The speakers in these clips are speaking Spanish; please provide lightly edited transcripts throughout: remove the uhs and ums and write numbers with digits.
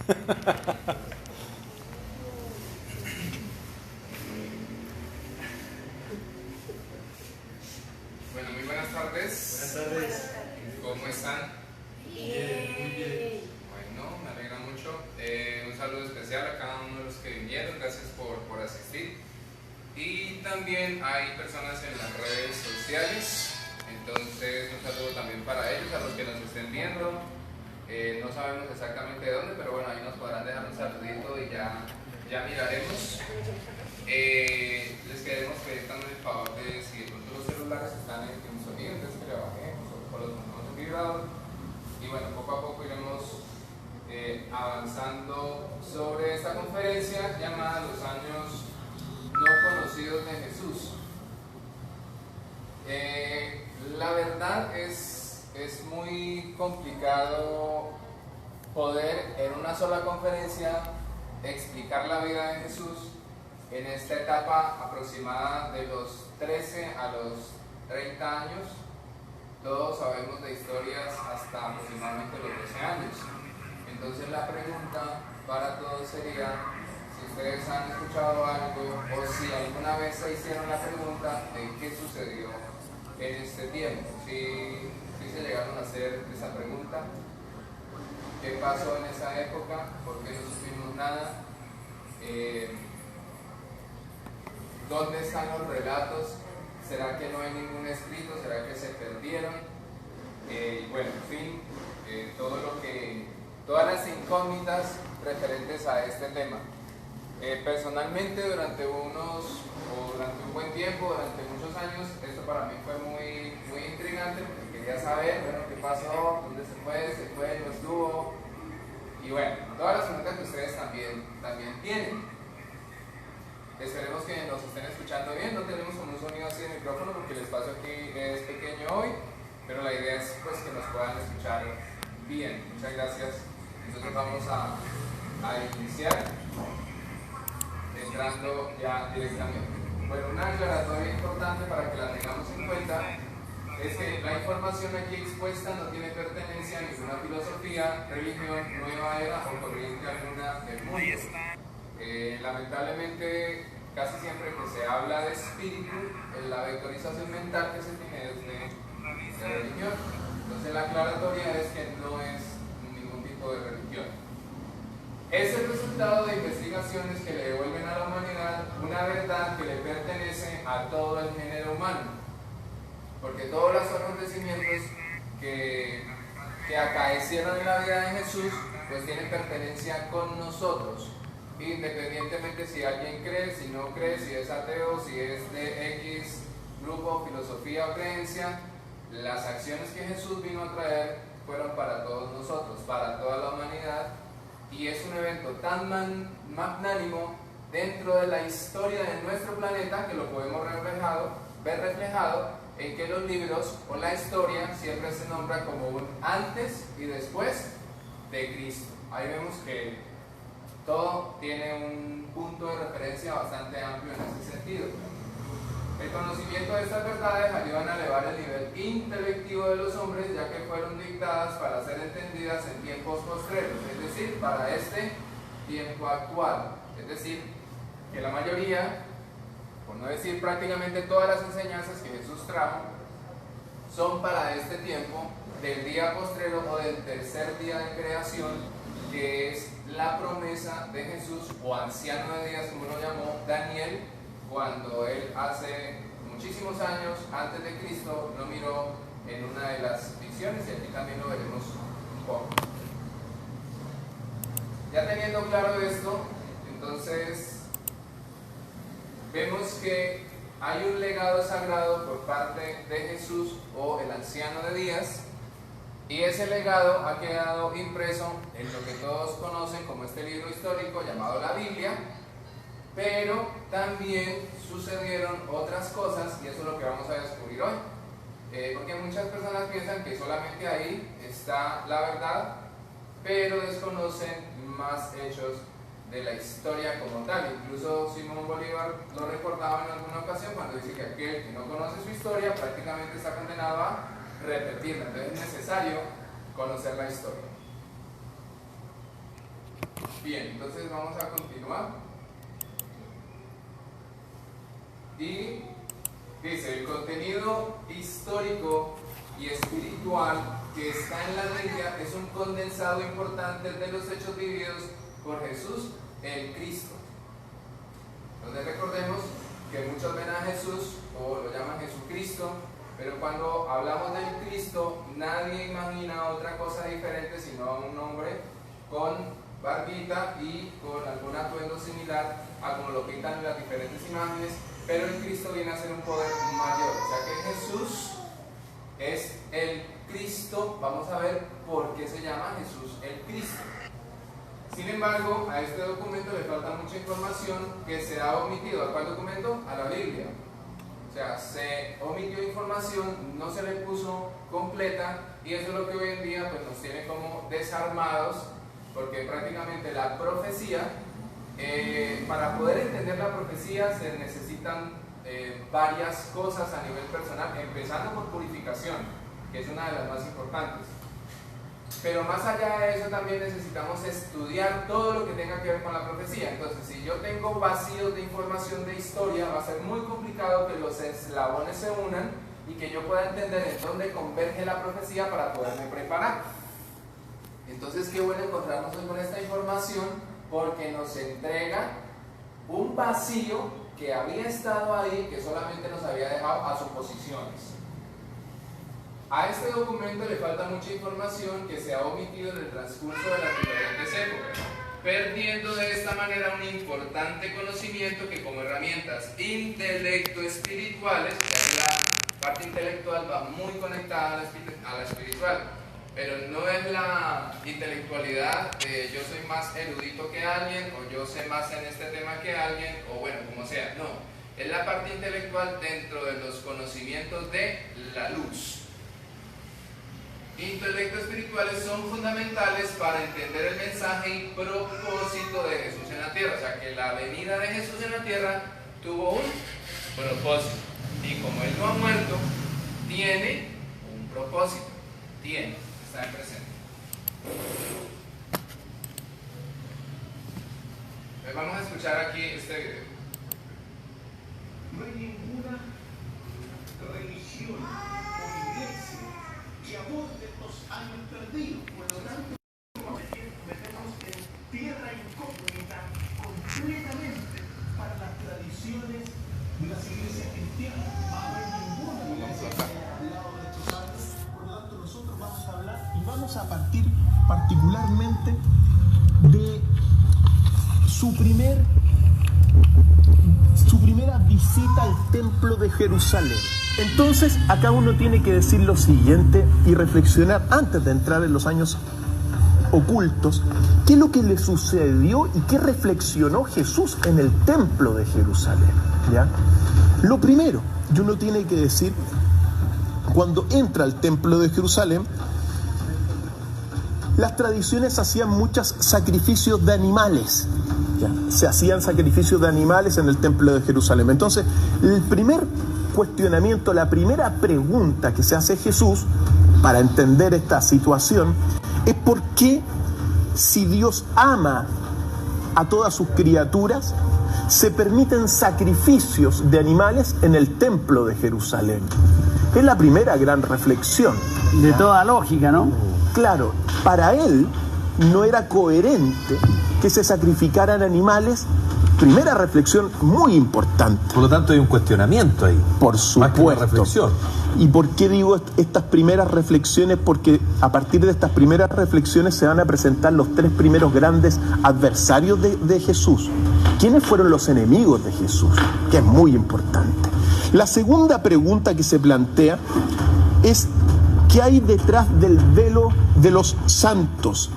Bueno, muy buenas tardes. Buenas tardes. ¿Cómo están? Bien, muy bien. Bueno, me alegra mucho. Un saludo especial a cada uno de los que vinieron. Gracias por asistir. Y también hay personas en las redes sociales. Entonces, un saludo también para ellos, a los que nos estén viendo. No sabemos exactamente de dónde, pero bueno, ahí nos podrán dejar un saludito y ya miraremos. Les queremos pedir también el favor de, si de pronto los celulares están en sonido, entonces que le bajemos o los pongamos en vibrador. Y bueno, poco a poco iremos avanzando sobre esta conferencia llamada Los años no conocidos de Jesús. La verdad es muy complicado poder en una sola conferencia explicar la vida de Jesús en esta etapa aproximada de los 13 a los 30 años. Todos sabemos de historias hasta aproximadamente los 12 años. Entonces la pregunta para todos sería si ustedes han escuchado algo o si alguna vez se hicieron la pregunta de qué sucedió en este tiempo. Si se llegaron a hacer esa pregunta, ¿qué pasó en esa época? ¿Por qué no supimos nada? ¿Dónde están los relatos? ¿Será que no hay ningún escrito? ¿Será que se perdieron? Bueno, en fin, todas las incógnitas referentes a este tema. Personalmente, durante un buen tiempo, durante muchos años, esto para mí fue muy intrigante, porque quería saber, bueno, qué pasó, dónde se fue, no estuvo, y bueno, todas las preguntas que ustedes también tienen. Esperemos que nos estén escuchando bien. No tenemos como un sonido así de micrófono porque el espacio aquí es pequeño hoy, pero la idea es pues que nos puedan escuchar bien. Muchas gracias. Nosotros vamos a iniciar entrando ya directamente. Bueno, una aclaratoria importante para que la tengamos en cuenta es que la información aquí expuesta no tiene pertenencia a ninguna filosofía, religión, nueva era o corriente alguna del mundo. Lamentablemente, casi siempre que se habla de espíritu, la vectorización mental que se tiene es de religión. Entonces la aclaratoria es que no es ningún tipo de religión. Es el resultado de investigaciones que le devuelven a la humanidad una verdad que le pertenece a todo el género humano. Porque todos los acontecimientos que acaecieron en la vida de Jesús, pues tienen pertenencia con nosotros. Independientemente si alguien cree, si no cree, si es ateo, si es de X grupo, filosofía o creencia, las acciones que Jesús vino a traer fueron para todos nosotros, para toda la humanidad, y es un evento tan magnánimo dentro de la historia de nuestro planeta que lo podemos ver reflejado en que los libros o la historia siempre se nombra como un antes y después de Cristo. Ahí vemos que todo tiene un punto de referencia bastante amplio en ese sentido. El conocimiento de estas verdades ayudan a elevar el nivel intelectivo de los hombres, ya que fueron dictadas para ser entendidas en tiempos postreros, es decir, para este tiempo actual. Es decir, que la mayoría, por no decir prácticamente todas las enseñanzas que Jesús trajo, son para este tiempo del día postrero o del tercer día de creación, que es la promesa de Jesús, o anciano de días, como lo llamó Daniel, cuando él hace muchísimos años antes de Cristo lo miró en una de las visiones, y aquí también lo veremos un poco. Ya teniendo claro esto, entonces vemos que hay un legado sagrado por parte de Jesús, o el anciano de días, y ese legado ha quedado impreso en lo que todos conocen como este libro histórico llamado la Biblia, pero también sucedieron otras cosas, y eso es lo que vamos a descubrir hoy. Porque muchas personas piensan que solamente ahí está la verdad, pero desconocen más hechos de la historia como tal. Incluso Simón Bolívar lo recordaba en alguna ocasión cuando dice que aquel que no conoce su historia prácticamente está condenado a repetirla. Entonces es necesario conocer la historia. Bien, entonces vamos a continuar. Y dice, el contenido histórico y espiritual que está en la Biblia es un condensado importante de los hechos vividos por Jesús, el Cristo. Entonces recordemos que muchos ven a Jesús o lo llaman Jesucristo, pero cuando hablamos del Cristo, nadie imagina otra cosa diferente sino a un hombre con barbita y con algún atuendo similar a como lo pintan en las diferentes imágenes, pero el Cristo viene a ser un poder mayor. O sea que Jesús es el Cristo. Vamos a ver por qué se llama Jesús el Cristo. Sin embargo, a este documento le falta mucha información que se ha omitido. ¿A cuál documento? A la Biblia. O sea, se omitió información, no se le puso completa, y eso es lo que hoy en día pues, nos tiene como desarmados, porque prácticamente la profecía, para poder entender la profecía se necesitan varias cosas a nivel personal, empezando por purificación, que es una de las más importantes. Pero más allá de eso también necesitamos estudiar todo lo que tenga que ver con la profecía. Entonces, si yo tengo vacíos de información de historia, va a ser muy complicado que los eslabones se unan y que yo pueda entender en dónde converge la profecía para poderme preparar. Entonces, qué bueno encontrarnos hoy con esta información, porque nos entrega un vacío que había estado ahí, que solamente nos había dejado a suposiciones. A este documento le falta mucha información que se ha omitido en el transcurso de las diferentes épocas, perdiendo de esta manera un importante conocimiento que como herramientas intelecto-espirituales, ya que la parte intelectual va muy conectada a la espiritual, pero no es la intelectualidad de yo soy más erudito que alguien, o yo sé más en este tema que alguien, o bueno, como sea, no, es la parte intelectual dentro de los conocimientos de la luz. Intelectos espirituales son fundamentales para entender el mensaje y propósito de Jesús en la tierra. O sea que la venida de Jesús en la tierra tuvo un propósito. Y como Él no ha muerto, tiene un propósito. Está en presente. Pues vamos a escuchar aquí este video. No hay ninguna religión o iglesia que aborde los años perdidos. Por lo tanto, metemos en tierra incógnita completamente para las tradiciones de las iglesias cristianas. No hay ninguna iglesia que haya hablado de estos años. Por lo tanto, nosotros vamos a hablar y vamos a partir particularmente de su primera visita al templo de Jerusalén. Entonces, acá uno tiene que decir lo siguiente y reflexionar antes de entrar en los años ocultos, qué es lo que le sucedió y qué reflexionó Jesús en el templo de Jerusalén, ¿ya? Lo primero que uno tiene que decir, cuando entra al templo de Jerusalén, las tradiciones hacían muchos sacrificios de animales. ¿Ya? Se hacían sacrificios de animales en el templo de Jerusalén. Entonces, el primer cuestionamiento, la primera pregunta que se hace Jesús para entender esta situación es por qué, si Dios ama a todas sus criaturas, se permiten sacrificios de animales en el templo de Jerusalén. Es la primera gran reflexión. De toda lógica, ¿no? Claro, para él no era coherente que se sacrificaran animales. Primera reflexión muy importante. Por lo tanto hay un cuestionamiento ahí. Por supuesto. Más que una reflexión. ¿Y por qué digo estas primeras reflexiones? Porque a partir de estas primeras reflexiones se van a presentar los tres primeros grandes adversarios de Jesús. ¿Quiénes fueron los enemigos de Jesús? Que es muy importante. La segunda pregunta que se plantea es ¿qué hay detrás del velo de los santos?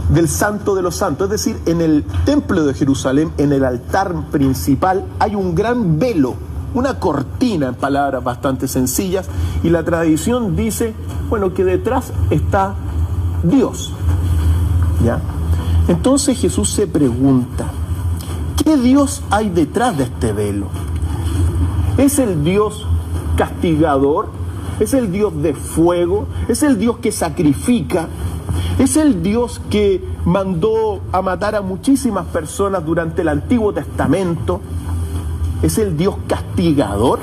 Del santo de los santos, es decir, en el templo de Jerusalén, en el altar principal, hay un gran velo, una cortina, en palabras bastante sencillas, y la tradición dice, bueno, que detrás está Dios, ¿ya? Entonces Jesús se pregunta, ¿qué Dios hay detrás de este velo? ¿Es el Dios castigador? ¿Es el Dios de fuego? ¿Es el Dios que sacrifica? Es el Dios que mandó a matar a muchísimas personas durante el Antiguo Testamento. ¿Es el Dios castigador?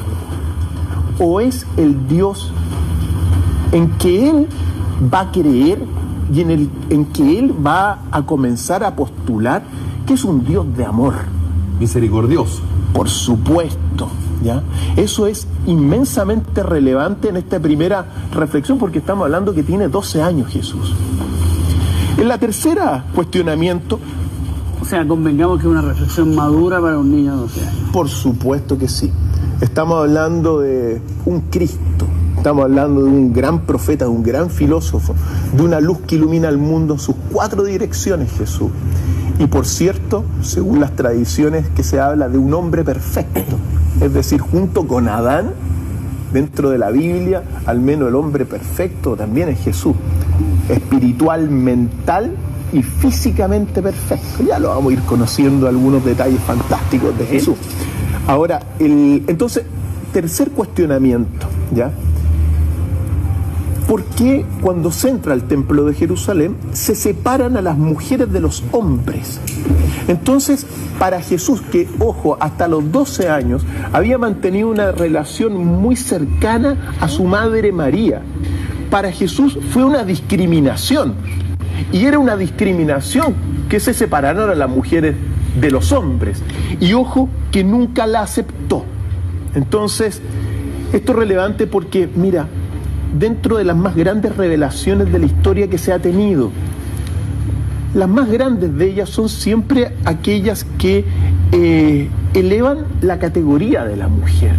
¿O es el Dios en que Él va a creer y en que Él va a comenzar a postular que es un Dios de amor? Misericordioso. Por supuesto, ¿ya? Eso es inmensamente relevante en esta primera reflexión, porque estamos hablando que tiene 12 años Jesús. En la tercera cuestionamiento... O sea, convengamos que es una reflexión madura para un niño de 12 años. Por supuesto que sí. Estamos hablando de un Cristo, estamos hablando de un gran profeta, de un gran filósofo, de una luz que ilumina al mundo en sus 4 direcciones, Jesús. Y por cierto, según las tradiciones, que se habla de un hombre perfecto, es decir, junto con Adán, dentro de la Biblia, al menos el hombre perfecto también es Jesús, espiritual, mental y físicamente perfecto. Ya lo vamos a ir conociendo algunos detalles fantásticos de Jesús. Ahora, entonces, tercer cuestionamiento, ¿ya? ¿Por qué cuando se entra al templo de Jerusalén se separan a las mujeres de los hombres? Entonces, para Jesús, que, ojo, hasta los 12 años había mantenido una relación muy cercana a su madre María, para Jesús fue una discriminación. Y era una discriminación que se separaran a las mujeres de los hombres. Y ojo, que nunca la aceptó. Entonces, esto es relevante porque, mira, dentro de las más grandes revelaciones de la historia que se ha tenido, las más grandes de ellas son siempre aquellas que elevan la categoría de la mujer.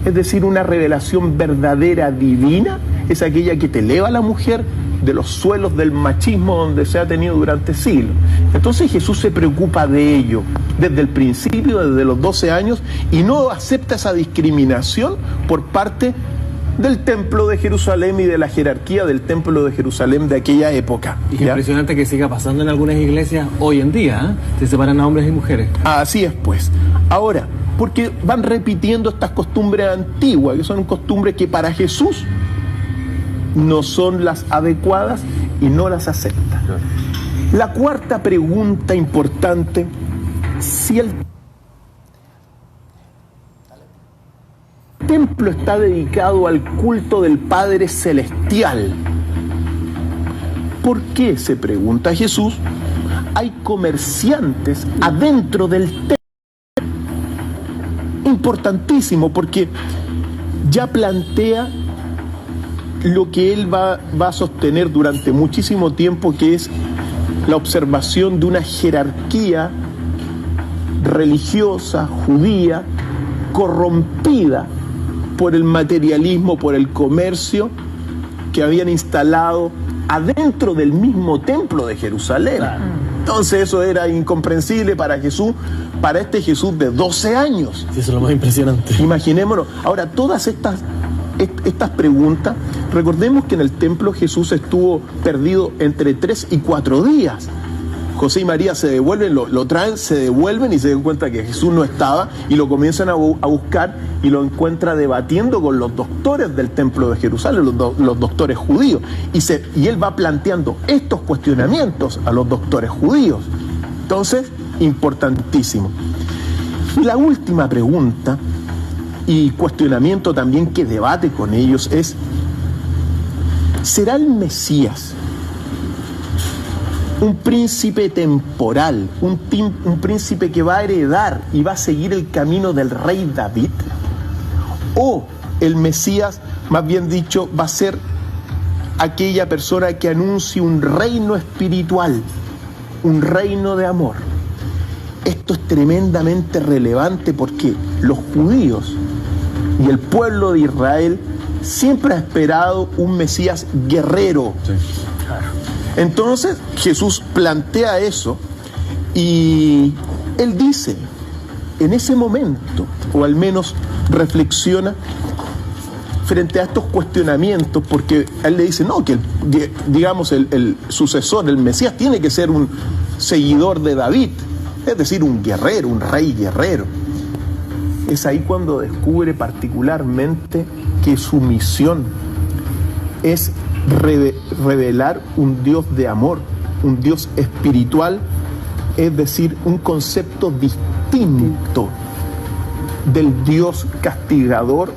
Es decir, una revelación verdadera, divina, es aquella que te eleva a la mujer de los suelos del machismo donde se ha tenido durante siglos. Entonces Jesús se preocupa de ello desde el principio, desde los 12 años, y no acepta esa discriminación por parte del templo de Jerusalén y de la jerarquía del templo de Jerusalén de aquella época. Y es impresionante que siga pasando en algunas iglesias hoy en día, ¿eh? Se separan a hombres y mujeres. Así es, pues. Ahora, porque van repitiendo estas costumbres antiguas, que son costumbres que para Jesús no son las adecuadas y no las acepta. La cuarta pregunta importante: si el templo está dedicado al culto del Padre Celestial, ¿por qué, se pregunta Jesús, hay comerciantes adentro del templo? Importantísimo, porque ya plantea lo que él va a sostener durante muchísimo tiempo, que es la observación de una jerarquía religiosa, judía, corrompida por el materialismo, por el comercio que habían instalado adentro del mismo templo de Jerusalén. Claro. Entonces eso era incomprensible para Jesús, para este Jesús de 12 años. Sí, eso es lo más impresionante. Imaginémonos. Ahora, todas estas preguntas, recordemos que en el templo Jesús estuvo perdido entre 3 y 4 días. José y María se devuelven, lo traen, se devuelven y se dan cuenta que Jesús no estaba, y lo comienzan a buscar y lo encuentra debatiendo con los doctores del templo de Jerusalén, los doctores judíos, y él va planteando estos cuestionamientos a los doctores judíos. Entonces, importantísimo. Y la última pregunta y cuestionamiento también que debate con ellos es: ¿será el Mesías un príncipe temporal, un príncipe que va a heredar y va a seguir el camino del rey David? ¿O el Mesías, más bien dicho, va a ser aquella persona que anuncie un reino espiritual, un reino de amor? Esto es tremendamente relevante porque los judíos y el pueblo de Israel siempre ha esperado un Mesías guerrero. Sí. Entonces Jesús plantea eso y él dice, en ese momento, o al menos reflexiona frente a estos cuestionamientos, porque él le dice, no, que digamos el sucesor, el Mesías, tiene que ser un seguidor de David, es decir, un guerrero, un rey guerrero. Es ahí cuando descubre particularmente que su misión es revelar un Dios de amor, un Dios espiritual, es decir, un concepto distinto del Dios castigador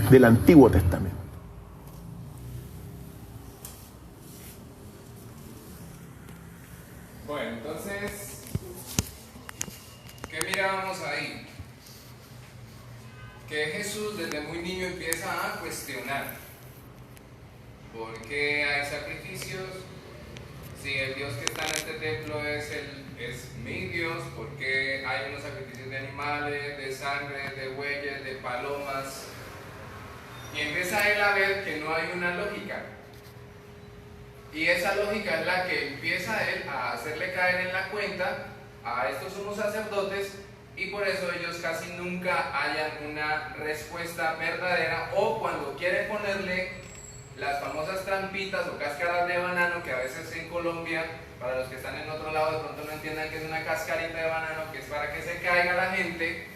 del Antiguo Testamento. Bueno, entonces, ¿qué mirábamos ahí? Que Jesús desde muy niño empieza a cuestionar ¿por qué hay sacrificios? Si el Dios que está en este templo es mi Dios, ¿por qué hay unos sacrificios de animales, de sangre, de bueyes, de palomas? Y empieza él a ver que no hay una lógica. Y esa lógica es la que empieza él a hacerle caer en la cuenta a estos sumos sacerdotes, y por eso ellos casi nunca hallan una respuesta verdadera, o cuando quieren ponerle las famosas trampitas o cáscaras de banano, que a veces en Colombia, para los que están en otro lado de pronto no entiendan que es una cascarita de banano, que es para que se caiga la gente,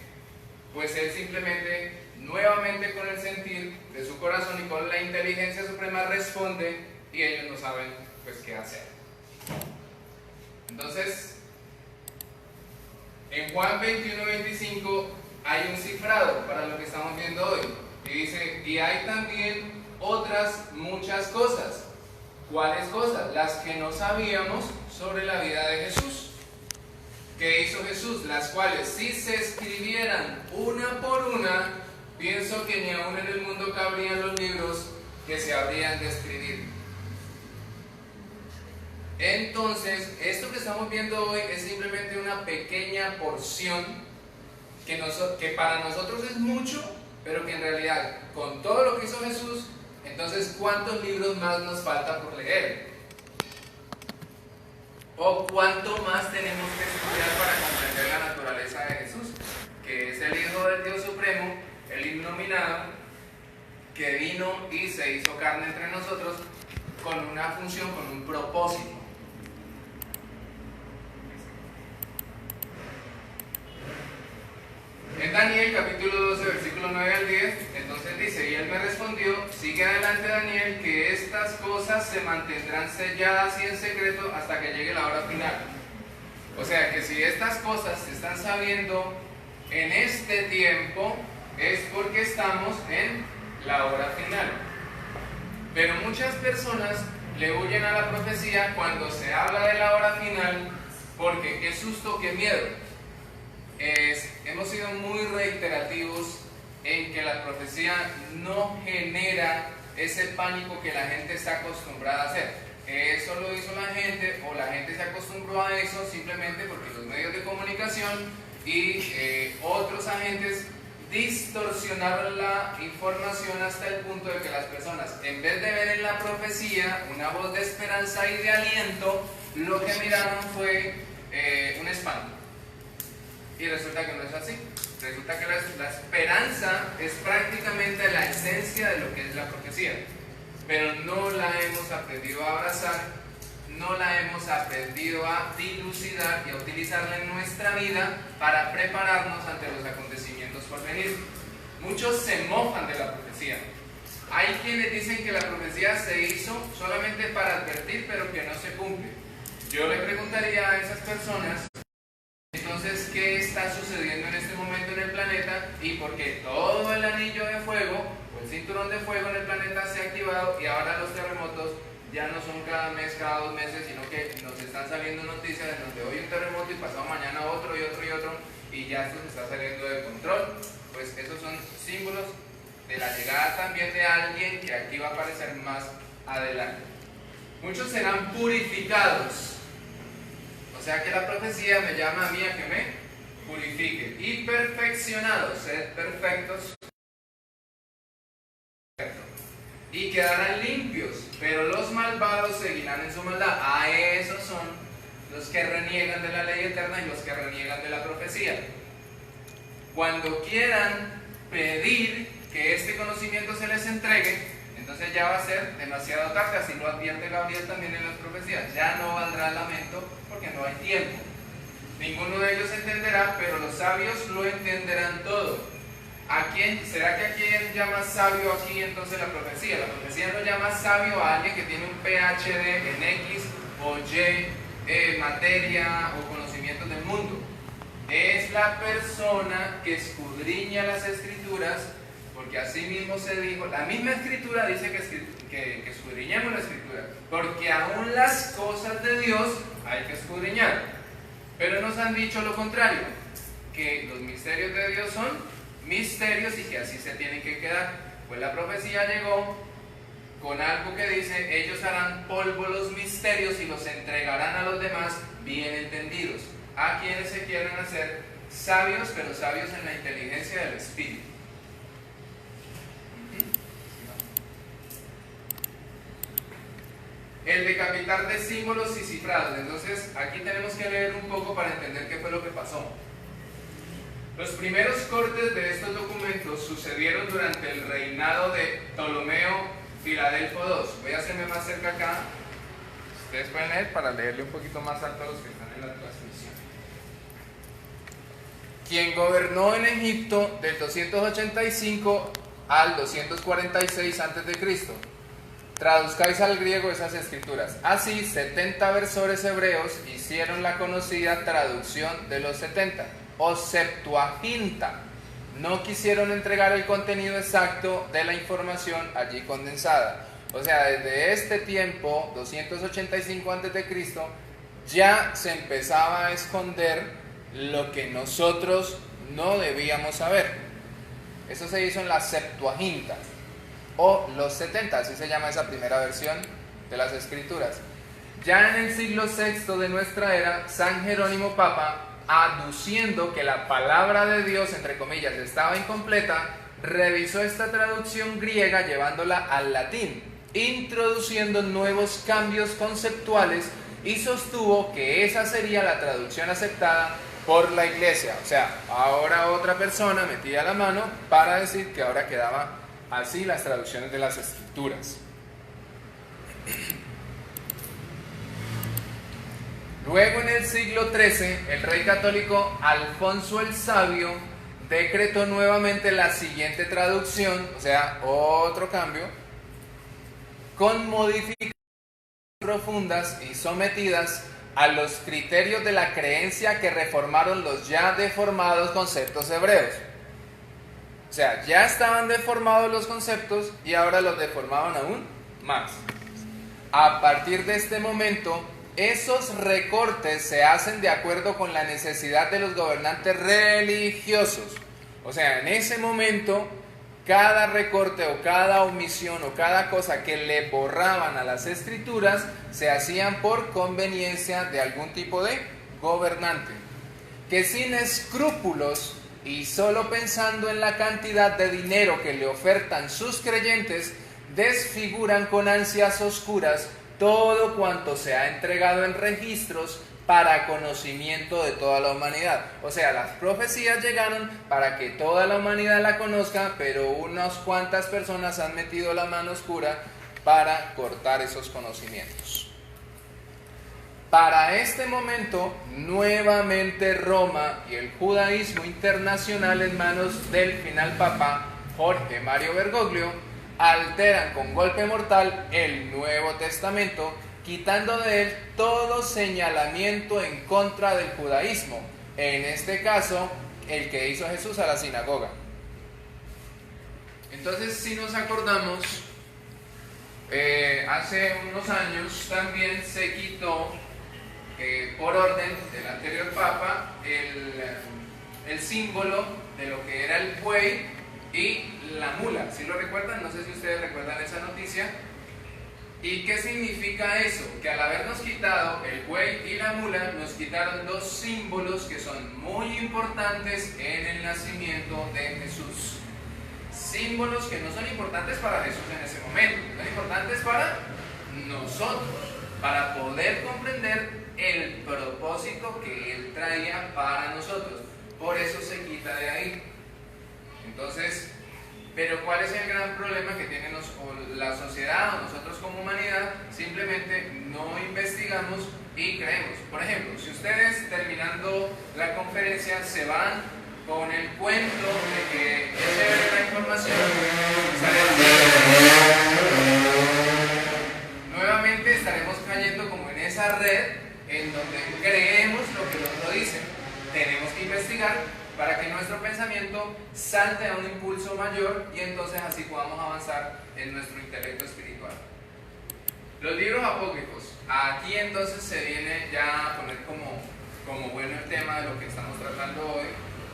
pues él simplemente, nuevamente con el sentir de su corazón y con la inteligencia suprema, responde, y ellos no saben pues qué hacer. Entonces, en Juan 21:25 hay un cifrado para lo que estamos viendo hoy, y dice, y hay también otras muchas cosas. ¿Cuáles cosas? Las que no sabíamos sobre la vida de Jesús. ¿Qué hizo Jesús? Las cuales, si se escribieran una por una, pienso que ni aún en el mundo cabrían los libros que se habrían de escribir. Entonces, esto que estamos viendo hoy es simplemente una pequeña porción que para nosotros es mucho, pero que en realidad, con todo lo que hizo Jesús, entonces, ¿cuántos libros más nos falta por leer? ¿O cuánto más tenemos que estudiar para comprender la naturaleza de Jesús? Que es el Hijo del Dios Supremo, el Innominado, que vino y se hizo carne entre nosotros con una función, con un propósito. En Daniel capítulo 12, versículo 9 al 10, entonces dice, y él me respondió, sigue adelante Daniel, que estas cosas se mantendrán selladas y en secreto hasta que llegue la hora final. O sea que si estas cosas se están sabiendo en este tiempo, es porque estamos en la hora final. Pero muchas personas le huyen a la profecía cuando se habla de la hora final, porque qué susto, qué miedo. Hemos sido muy reiterativos en que la profecía no genera ese pánico que la gente está acostumbrada a hacer. Eso lo hizo la gente, o la gente se acostumbró a eso simplemente porque los medios de comunicación y otros agentes distorsionaron la información hasta el punto de que las personas, en vez de ver en la profecía una voz de esperanza y de aliento, lo que miraron fue un espanto. Y resulta que no es así. Resulta que la esperanza es prácticamente la esencia de lo que es la profecía, pero no la hemos aprendido a abrazar, no la hemos aprendido a dilucidar y a utilizarla en nuestra vida para prepararnos ante los acontecimientos por venir. Muchos se mofan de la profecía. Hay quienes dicen que la profecía se hizo solamente para advertir, pero que no se cumple. Yo le preguntaría a esas personas, entonces, ¿qué está sucediendo en este momento en el planeta? Y por qué todo el anillo de fuego o el cinturón de fuego en el planeta se ha activado y ahora los terremotos ya no son cada mes, cada 2 meses, sino que nos están saliendo noticias de donde hoy un terremoto y pasado mañana otro y otro y otro, y ya esto se está saliendo de control. Pues esos son símbolos de la llegada también de alguien que aquí va a aparecer más adelante. Muchos serán purificados. O sea que la profecía me llama a mí a que me purifique. Y perfeccionados, sed perfectos. Y quedarán limpios, pero los malvados seguirán en su maldad. A esos son los que reniegan de la ley eterna y los que reniegan de la profecía. Cuando quieran pedir que este conocimiento se les entregue, entonces ya va a ser demasiado tarde, así lo advierte Gabriel también en las profecías. Ya no valdrá lamento porque no hay tiempo. Ninguno de ellos entenderá, pero los sabios lo entenderán todo. ¿Será que a quién llama sabio aquí entonces la profecía? La profecía no llama sabio a alguien que tiene un PhD en X o Y materia o conocimientos del mundo. Es la persona que escudriña las escrituras, porque así mismo se dijo, la misma escritura dice que escudriñemos la escritura, porque aún las cosas de Dios hay que escudriñar. Pero nos han dicho lo contrario, que los misterios de Dios son misterios y que así se tienen que quedar. Pues la profecía llegó con algo que dice: ellos harán polvo los misterios y los entregarán a los demás bien entendidos, a quienes se quieran hacer sabios, pero sabios en la inteligencia del Espíritu. El decapitar de símbolos y cifrados. Entonces aquí tenemos que leer un poco para entender qué fue lo que pasó. Los primeros cortes de estos documentos sucedieron durante el reinado de Ptolomeo Filadelfo II. Voy a hacerme más cerca acá. Ustedes pueden leer para leerle un poquito más alto a los que están en la transmisión. Quien gobernó en Egipto del 285 al 246 a.C. Traduzcáis al griego esas escrituras. Así, 70 versores hebreos hicieron la conocida traducción de los 70. O Septuaginta. No quisieron entregar el contenido exacto de la información allí condensada. O sea, desde este tiempo, 285 a.C., ya se empezaba a esconder lo que nosotros no debíamos saber. Eso se hizo en la Septuaginta, o los 70, así se llama esa primera versión de las Escrituras. Ya en el siglo VI de nuestra era, San Jerónimo Papa, aduciendo que la palabra de Dios, entre comillas, estaba incompleta, revisó esta traducción griega llevándola al latín, introduciendo nuevos cambios conceptuales, y sostuvo que esa sería la traducción aceptada por la Iglesia. O sea, ahora otra persona metía la mano para decir que ahora quedaba así las traducciones de las Escrituras. Luego, en el siglo XIII, el rey católico Alfonso el Sabio decretó nuevamente la siguiente traducción, o sea, otro cambio, con modificaciones profundas y sometidas a los criterios de la creencia que reformaron los ya deformados conceptos hebreos. O sea, ya estaban deformados los conceptos y ahora los deformaban aún más. A partir de este momento, esos recortes se hacen de acuerdo con la necesidad de los gobernantes religiosos. O sea, en ese momento, cada recorte o cada omisión o cada cosa que le borraban a las escrituras se hacían por conveniencia de algún tipo de gobernante, que sin escrúpulos y solo pensando en la cantidad de dinero que le ofertan sus creyentes, desfiguran con ansias oscuras todo cuanto se ha entregado en registros para conocimiento de toda la humanidad. O sea, las profecías llegaron para que toda la humanidad la conozca, pero unas cuantas personas han metido la mano oscura para cortar esos conocimientos. Para este momento, nuevamente Roma y el judaísmo internacional en manos del final papa Jorge Mario Bergoglio alteran con golpe mortal el Nuevo Testamento, quitando de él todo señalamiento en contra del judaísmo, en este caso, el que hizo Jesús a la sinagoga. Entonces, si nos acordamos, hace unos años también se quitó, por orden del anterior papa, el símbolo de lo que era el buey y la mula. ¿Sí lo recuerdan? No sé si ustedes recuerdan esa noticia. ¿Y qué significa eso? Que al habernos quitado el buey y la mula, nos quitaron dos símbolos que son muy importantes en el nacimiento de Jesús. Símbolos que no son importantes para Jesús en ese momento, son importantes para nosotros, para poder comprender el propósito que Él traía para nosotros. Por eso se quita de ahí. Entonces, pero ¿cuál es el gran problema que tiene la sociedad o nosotros como humanidad? Simplemente no investigamos y creemos. Por ejemplo, si ustedes terminando la conferencia se van con el cuento de que es chévere la información, nuevamente estaremos cayendo como en esa red en donde creemos lo que el otro dice. Tenemos que investigar para que nuestro pensamiento salte a un impulso mayor y entonces así podamos avanzar en nuestro intelecto espiritual. Los libros apócrifos. Aquí entonces se viene ya a poner como bueno el tema de lo que estamos tratando hoy,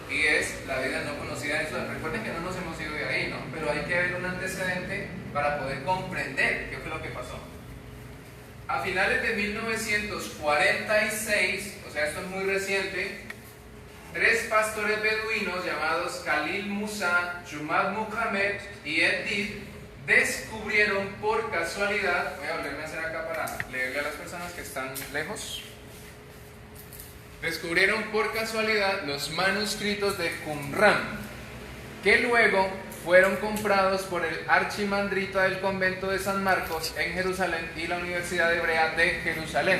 y es la vida no conocida de Jesús. Recuerden que no nos hemos ido de ahí, ¿no? Pero hay que ver un antecedente para poder comprender qué fue lo que pasó. A finales de 1946, o sea, esto es muy reciente, 3 pastores beduinos llamados Khalil Musa, Jumad Muhammad y Ed Dib descubrieron por casualidad, voy a volverme a hacer acá para leerle a las personas que están lejos, descubrieron por casualidad los manuscritos de Qumran, que luego fueron comprados por el archimandrita del convento de San Marcos en Jerusalén y la Universidad Hebrea de Jerusalén,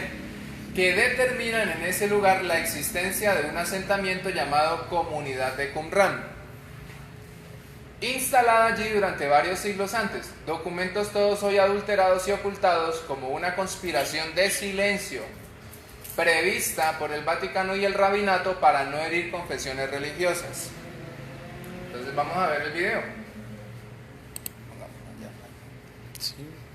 que determinan en ese lugar la existencia de un asentamiento llamado Comunidad de Qumran, instalada allí durante varios siglos antes. Documentos todos hoy adulterados y ocultados como una conspiración de silencio prevista por el Vaticano y el rabinato para no herir confesiones religiosas. Entonces vamos a ver el video.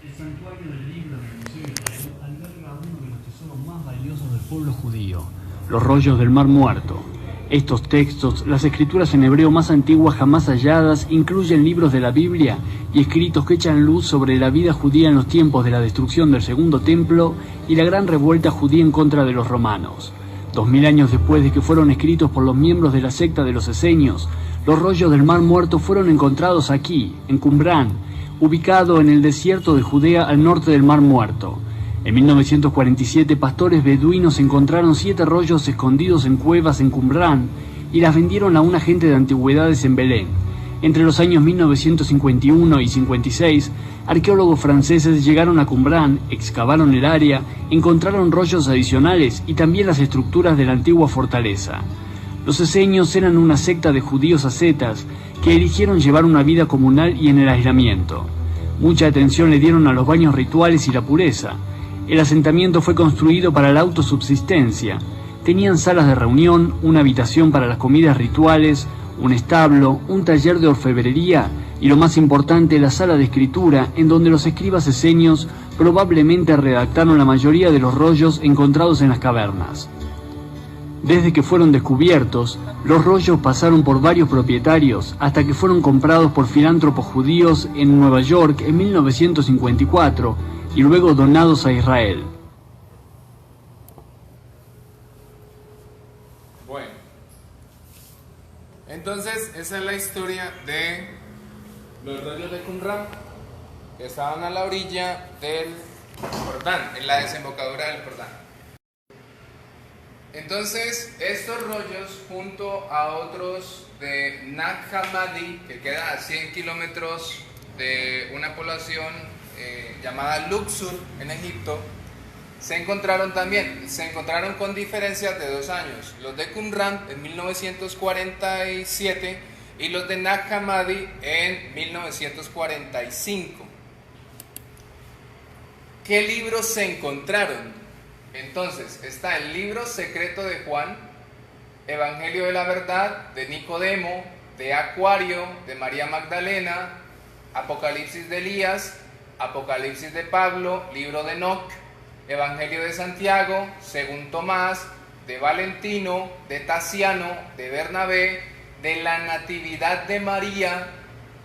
El santuario del libro del Museo de Israel alberga uno de los tesoros más valiosos del pueblo judío, los rollos del Mar Muerto. Estos textos, las escrituras en hebreo más antiguas jamás halladas, incluyen libros de la Biblia y escritos que echan luz sobre la vida judía en los tiempos de la destrucción del Segundo Templo y la gran revuelta judía en contra de los romanos. 2000 años después de que fueron escritos por los miembros de la secta de los esenios, los rollos del Mar Muerto fueron encontrados aquí, en Qumran, ubicado en el desierto de Judea al norte del Mar Muerto. En 1947, pastores beduinos encontraron 7 rollos escondidos en cuevas en Qumran y las vendieron a un agente de antigüedades en Belén. Entre los años 1951 y 56, arqueólogos franceses llegaron a Qumran, excavaron el área, encontraron rollos adicionales y también las estructuras de la antigua fortaleza. Los esenios eran una secta de judíos ascetas que eligieron llevar una vida comunal y en el aislamiento. Mucha atención le dieron a los baños rituales y la pureza. El asentamiento fue construido para la autosubsistencia. Tenían salas de reunión, una habitación para las comidas rituales, un establo, un taller de orfebrería y, lo más importante, la sala de escritura, en donde los escribas esenios probablemente redactaron la mayoría de los rollos encontrados en las cavernas. Desde que fueron descubiertos, los rollos pasaron por varios propietarios hasta que fueron comprados por filántropos judíos en Nueva York en 1954 y luego donados a Israel. Bueno, entonces esa es la historia de los rollos de Qumran, que estaban a la orilla del Jordán, en la desembocadura del Jordán. Entonces, estos rollos, junto a otros de Nag Hammadi, que queda a 100 kilómetros de una población llamada Luxor en Egipto, se encontraron con diferencias de 2 años. Los de Qumran en 1947 y los de Nag Hammadi en 1945. ¿Qué libros se encontraron? Entonces, está el libro secreto de Juan, Evangelio de la Verdad de Nicodemo, de Acuario, de María Magdalena, Apocalipsis de Elías, Apocalipsis de Pablo, libro de Enoc, Evangelio de Santiago, según Tomás, de Valentino, de Tasiano, de Bernabé, de la Natividad de María,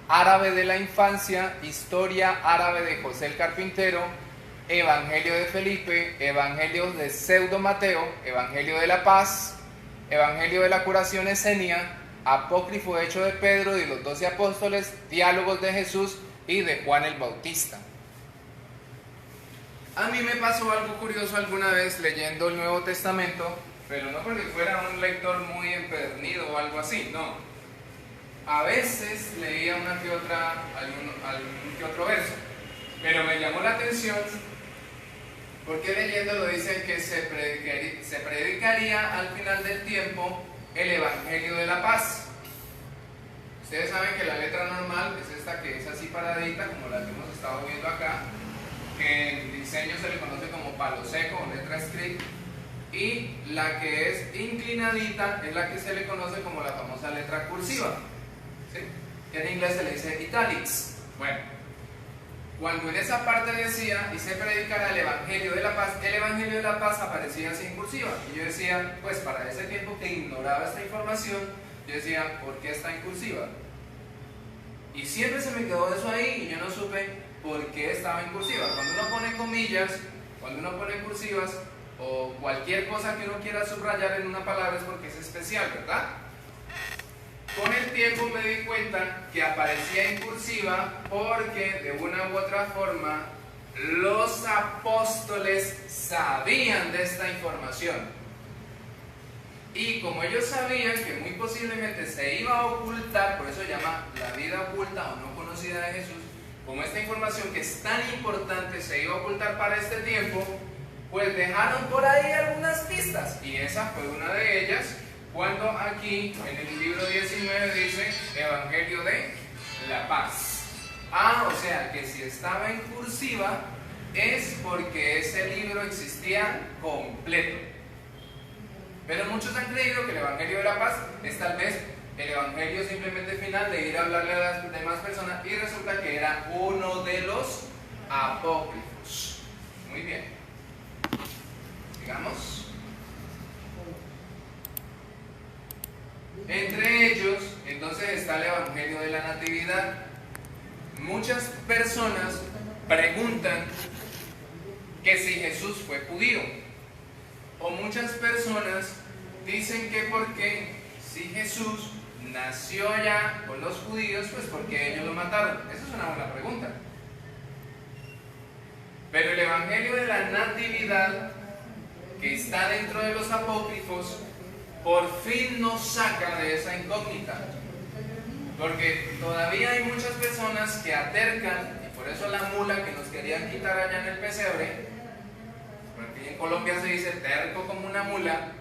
árabe de la infancia, historia árabe de José el Carpintero, Evangelio de Felipe, Evangelio de Pseudo Mateo, Evangelio de la Paz, Evangelio de la Curación Esenia, Apócrifo Hecho de Pedro y los 12 Apóstoles, Diálogos de Jesús y de Juan el Bautista. A mí me pasó algo curioso alguna vez leyendo el Nuevo Testamento, pero no porque fuera un lector muy empedernido o algo así, no. A veces leía algún que otro verso, pero me llamó la atención porque leyéndolo dicen que se predicaría al final del tiempo el Evangelio de la Paz. Ustedes saben que la letra normal es esta que es así paradita, como la que hemos estado viendo acá, que en diseño se le conoce como palo seco o letra script, y la que es inclinadita es la que se le conoce como la famosa letra cursiva, ¿sí? Que en inglés se le dice italics. Bueno, cuando en esa parte decía, y se predicará el Evangelio de la Paz, el Evangelio de la Paz aparecía así en cursiva, y yo decía, pues para ese tiempo que ignoraba esta información, yo decía, ¿por qué está en cursiva? Y siempre se me quedó eso ahí, y yo no supe por qué estaba en cursiva. Cuando uno pone comillas, cuando uno pone cursivas, o cualquier cosa que uno quiera subrayar en una palabra es porque es especial, ¿verdad? Con el tiempo me di cuenta que aparecía en cursiva porque de una u otra forma los apóstoles sabían de esta información. Y como ellos sabían que muy posiblemente se iba a ocultar, por eso se llama la vida oculta o no conocida de Jesús, como esta información que es tan importante se iba a ocultar para este tiempo, pues dejaron por ahí algunas pistas, y esa fue una de ellas, cuando aquí en el libro 19 dice Evangelio de la Paz. O sea que si estaba en cursiva es porque ese libro existía completo. Pero muchos han creído que el Evangelio de la Paz es tal vez el Evangelio simplemente final de ir a hablarle a las demás personas, y resulta que era uno de los apócrifos. Muy bien. Sigamos. Entre ellos, entonces, está el Evangelio de la Natividad. Muchas personas preguntan que si Jesús fue judío, o muchas personas dicen que porque si Jesús nació allá con los judíos, pues porque ellos lo mataron. Esa es una buena pregunta. Pero el Evangelio de la Natividad, que está dentro de los apócrifos, por fin nos saca de esa incógnita. Porque todavía hay muchas personas que atercan, y por eso la mula que nos querían quitar allá en el pesebre, porque en Colombia se dice terco como una mula,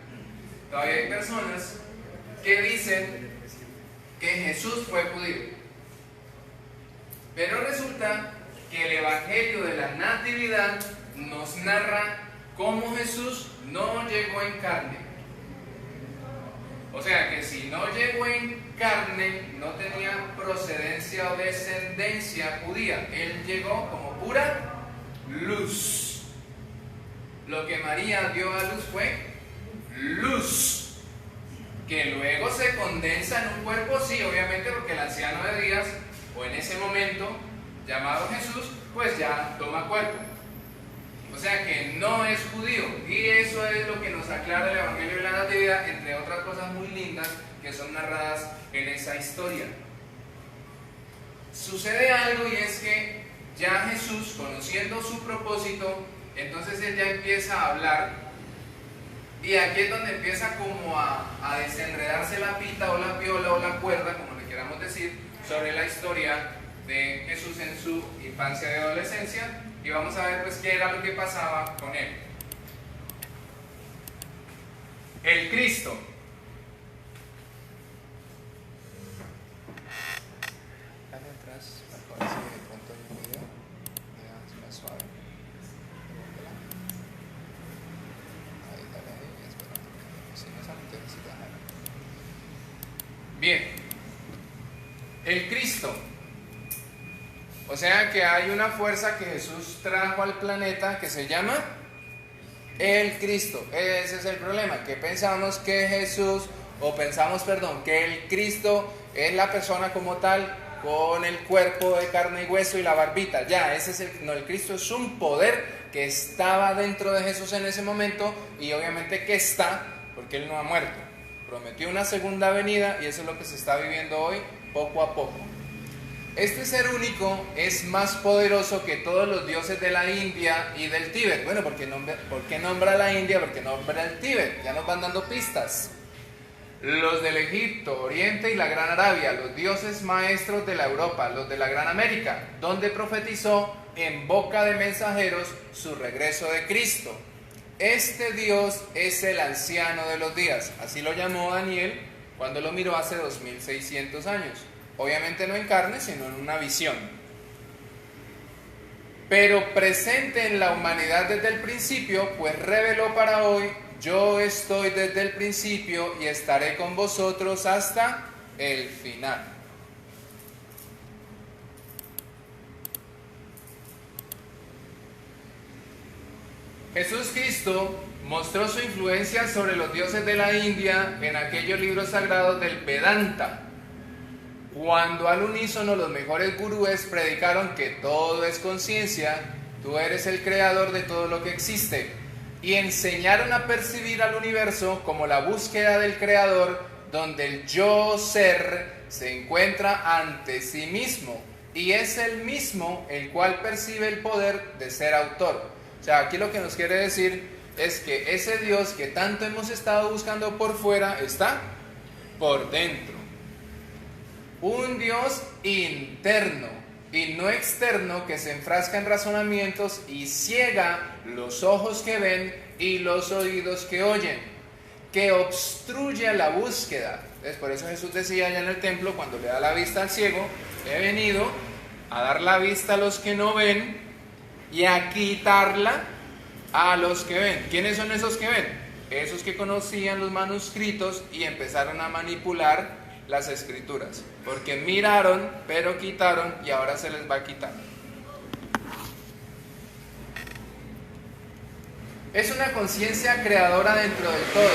todavía hay personas que dicen que Jesús fue judío. Pero resulta que el Evangelio de la Natividad nos narra cómo Jesús no llegó en carne. O sea que si no llegó en carne, no tenía procedencia o descendencia judía. Él llegó como pura luz. Lo que María dio a luz fue luz, que luego se condensa en un cuerpo, sí, obviamente, porque el anciano de días, o en ese momento llamado Jesús, pues ya toma cuerpo. O sea que no es judío, y eso es lo que nos aclara el Evangelio de la Natividad, entre otras cosas muy lindas que son narradas en esa historia. Sucede algo, y es que ya Jesús, conociendo su propósito, entonces él ya empieza a hablar, y aquí es donde empieza como a desenredarse la pita o la piola o la cuerda, como le queramos decir, sobre la historia de Jesús en su infancia y adolescencia. Y vamos a ver pues qué era lo que pasaba con él. El Cristo. Dale atrás, para ver si de pronto hay un video. Más suave. Ahí, dale ahí, espera. Si no sale, entonces sí, déjalo. Bien. El Cristo. O sea que hay una fuerza que Jesús trajo al planeta que se llama el Cristo. Ese es el problema, que pensamos que que el Cristo es la persona como tal, con el cuerpo de carne y hueso y la barbita. Ya, ese es el Cristo es un poder que estaba dentro de Jesús en ese momento, y obviamente que está, porque Él no ha muerto. Prometió una segunda venida, y eso es lo que se está viviendo hoy, poco a poco. Este ser único es más poderoso que todos los dioses de la India y del Tíbet. Bueno, ¿por qué nombra la India? ¿Por qué nombra el Tíbet? Ya nos van dando pistas. Los del Egipto, Oriente y la Gran Arabia, los dioses maestros de la Europa, los de la Gran América, donde profetizó en boca de mensajeros su regreso de Cristo. este Dios es el anciano de los días. Así lo llamó Daniel cuando lo miró hace 2600 años. Obviamente no en carne, sino en una visión. Pero presente en la humanidad desde el principio, pues reveló para hoy: yo estoy desde el principio y estaré con vosotros hasta el final. Jesús Cristo mostró su influencia sobre los dioses de la India en aquellos libros sagrados del Vedanta, cuando al unísono los mejores gurúes predicaron que todo es conciencia, tú eres el creador de todo lo que existe, y enseñaron a percibir al universo como la búsqueda del creador, donde el yo ser se encuentra ante sí mismo y es el mismo el cual percibe el poder de ser autor. O sea, aquí lo que nos quiere decir es que ese Dios que tanto hemos estado buscando por fuera está por dentro. Un Dios interno y no externo, que se enfrasca en razonamientos y ciega los ojos que ven y los oídos que oyen, que obstruye la búsqueda. Entonces, por eso Jesús decía allá en el templo, cuando le da la vista al ciego: he venido a dar la vista a los que no ven y a quitarla a los que ven. ¿Quiénes son esos que ven? Esos que conocían los manuscritos y empezaron a manipular las escrituras, porque miraron pero quitaron, y ahora se les va a quitar. Es una conciencia creadora dentro del todo,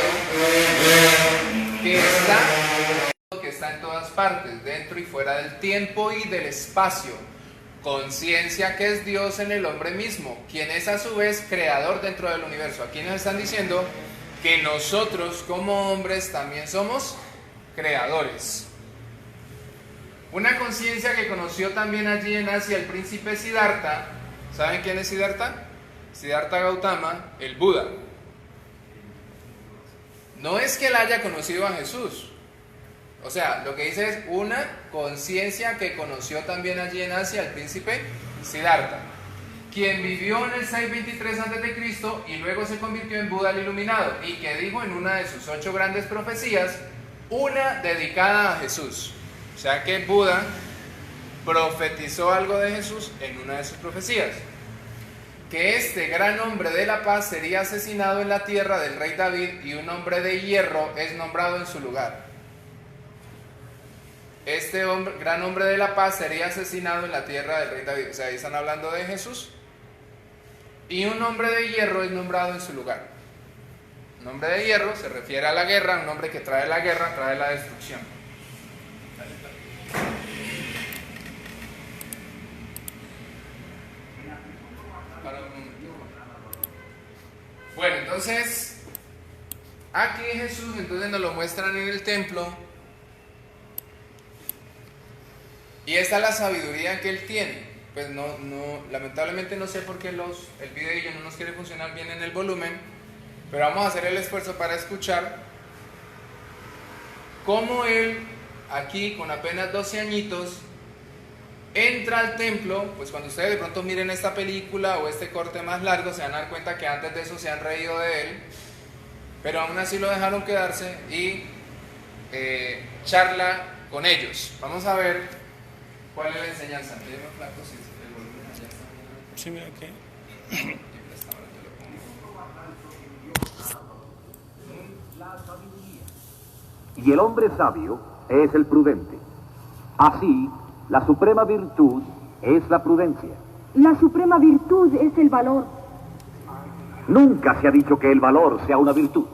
que está en todas partes, dentro y fuera del tiempo y del espacio. Conciencia que es Dios en el hombre mismo, quien es a su vez creador dentro del universo. Aquí nos están diciendo que nosotros como hombres también somos creadores. Una conciencia que conoció también allí en Asia el príncipe Siddhartha. ¿Saben quién es Siddhartha? Siddhartha Gautama, el Buda. No es que él haya conocido a Jesús. O sea, lo que dice es una conciencia que conoció también allí en Asia el príncipe Siddhartha, quien vivió en el 623 a.C. y luego se convirtió en Buda el Iluminado, y que dijo en una de sus 8 grandes profecías, una dedicada a Jesús. O sea que Buda profetizó algo de Jesús en una de sus profecías: que este gran hombre de la paz sería asesinado en la tierra del rey David y un hombre de hierro es nombrado en su lugar. Este gran hombre de la paz sería asesinado en la tierra del rey David. O sea, ahí están hablando de Jesús. Y un hombre de hierro es nombrado en su lugar. Un hombre de hierro se refiere a la guerra, un hombre que trae la guerra, trae la destrucción. Bueno, entonces, aquí Jesús entonces nos lo muestran en el templo. Y esta es la sabiduría que él tiene. Pues lamentablemente no sé por qué el video no nos quiere funcionar bien en el volumen, pero vamos a hacer el esfuerzo para escuchar cómo él, aquí con apenas 12 añitos, entra al templo. Pues cuando ustedes de pronto miren esta película o este corte más largo, se van a dar cuenta que antes de eso se han reído de él, pero aún así lo dejaron quedarse y charla con ellos. Vamos a ver ¿cuál es la enseñanza? Mírenme, flaco, si el volumen allá está. Sí, mira que. Y el hombre sabio es el prudente. Así, la suprema virtud es la prudencia. La suprema virtud es el valor. Nunca se ha dicho que el valor sea una virtud.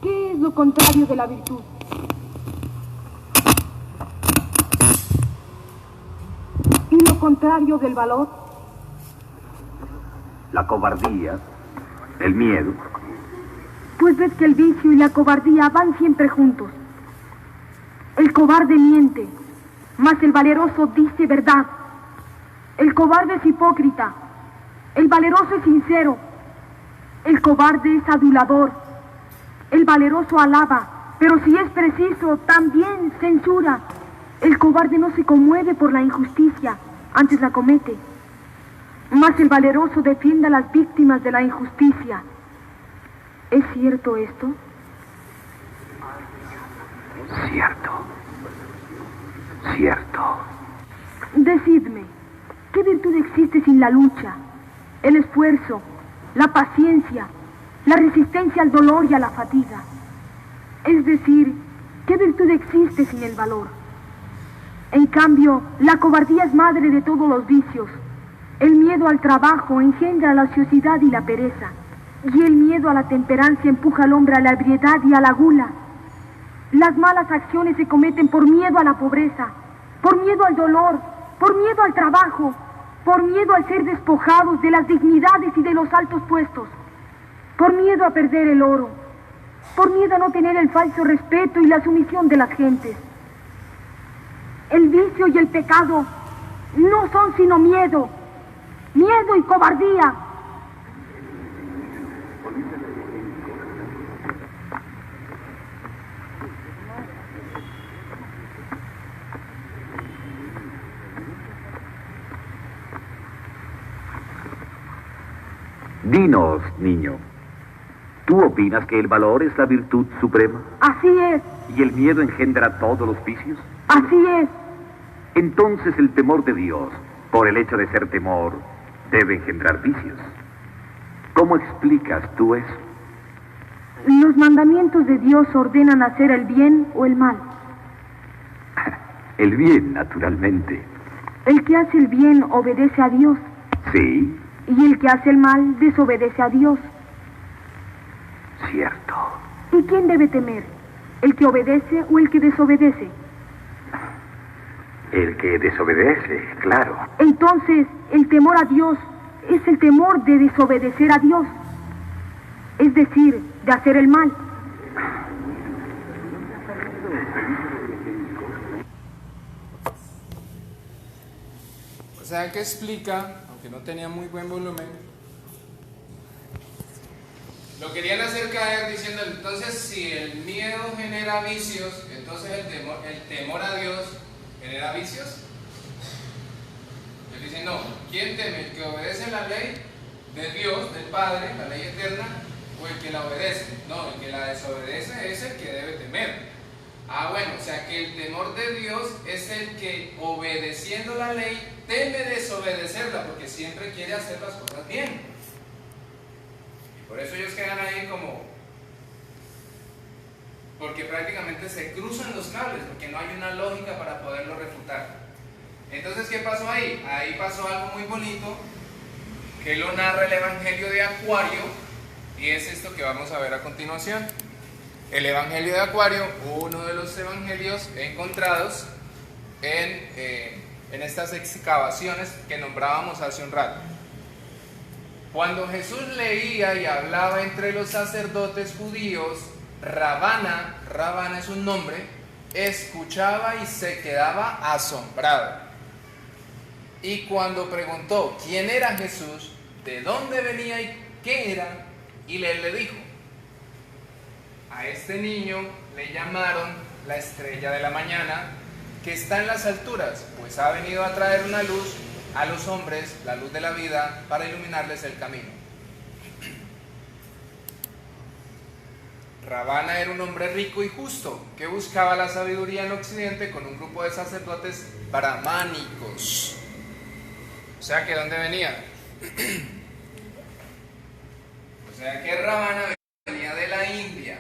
¿Qué es lo contrario de la virtud? ¿Y lo contrario del valor? La cobardía, el miedo. Pues ves que el vicio y la cobardía van siempre juntos. El cobarde miente, mas el valeroso dice verdad. El cobarde es hipócrita, el valeroso es sincero. El cobarde es adulador, el valeroso alaba, pero si es preciso, también censura. El cobarde no se conmueve por la injusticia, antes la comete. Mas el valeroso defiende a las víctimas de la injusticia. ¿Es cierto esto? Cierto. Cierto. Decidme, ¿qué virtud existe sin la lucha, el esfuerzo, la paciencia, la resistencia al dolor y a la fatiga? Es decir, ¿qué virtud existe sin el valor? En cambio, la cobardía es madre de todos los vicios. El miedo al trabajo engendra la ociosidad y la pereza, y el miedo a la temperancia empuja al hombre a la ebriedad y a la gula. Las malas acciones se cometen por miedo a la pobreza, por miedo al dolor, por miedo al trabajo, por miedo al ser despojados de las dignidades y de los altos puestos, por miedo a perder el oro, por miedo a no tener el falso respeto y la sumisión de las gentes. El vicio y el pecado no son sino miedo, miedo y cobardía. Dinos, niño, ¿tú opinas que el valor es la virtud suprema? Así es, ¿Y el miedo engendra todos los vicios? así es. Entonces el temor de Dios, por el hecho de ser temor, debe engendrar vicios. ¿Cómo explicas tú eso? Los mandamientos de Dios ordenan hacer el bien o el mal. El bien, naturalmente. El que hace el bien obedece a Dios, Sí, y el que hace el mal desobedece a Dios. cierto. ¿Y quién debe temer? ¿El que obedece o el que desobedece? El que desobedece, claro. Entonces, el temor a Dios es el temor de desobedecer a Dios, es decir, de hacer el mal. O sea que explica, aunque no tenía muy buen volumen, lo querían hacer caer diciendo, entonces si el miedo genera vicios, entonces el temor a Dios genera vicios. Él dice, no, ¿quién teme? ¿El que obedece la ley de Dios, del Padre, la ley eterna, o el que la obedece? No, el que la desobedece es el que debe temer. Ah, bueno, o sea que el temor de Dios es el que, obedeciendo la ley, teme desobedecerla, porque siempre quiere hacer las cosas bien. Y por eso ellos quedan ahí como... porque prácticamente se cruzan los cables, porque no hay una lógica para poderlo refutar. Entonces, ¿qué pasó ahí? Ahí pasó algo muy bonito, que lo narra el Evangelio de Acuario, y es esto que vamos a ver a continuación. El Evangelio de Acuario, uno de los evangelios encontrados en estas excavaciones que nombrábamos hace un rato. Cuando Jesús leía y hablaba entre los sacerdotes judíos, Rabana es un nombre, escuchaba y se quedaba asombrado. Y cuando preguntó quién era Jesús, de dónde venía y qué era, y él le dijo, a este niño le llamaron la estrella de la mañana, que está en las alturas, pues ha venido a traer una luz a los hombres, la luz de la vida, para iluminarles el camino. Rabana era un hombre rico y justo, que buscaba la sabiduría en Occidente con un grupo de sacerdotes brahmánicos. O sea, que ¿dónde venía? O sea, que Rabana venía de la India.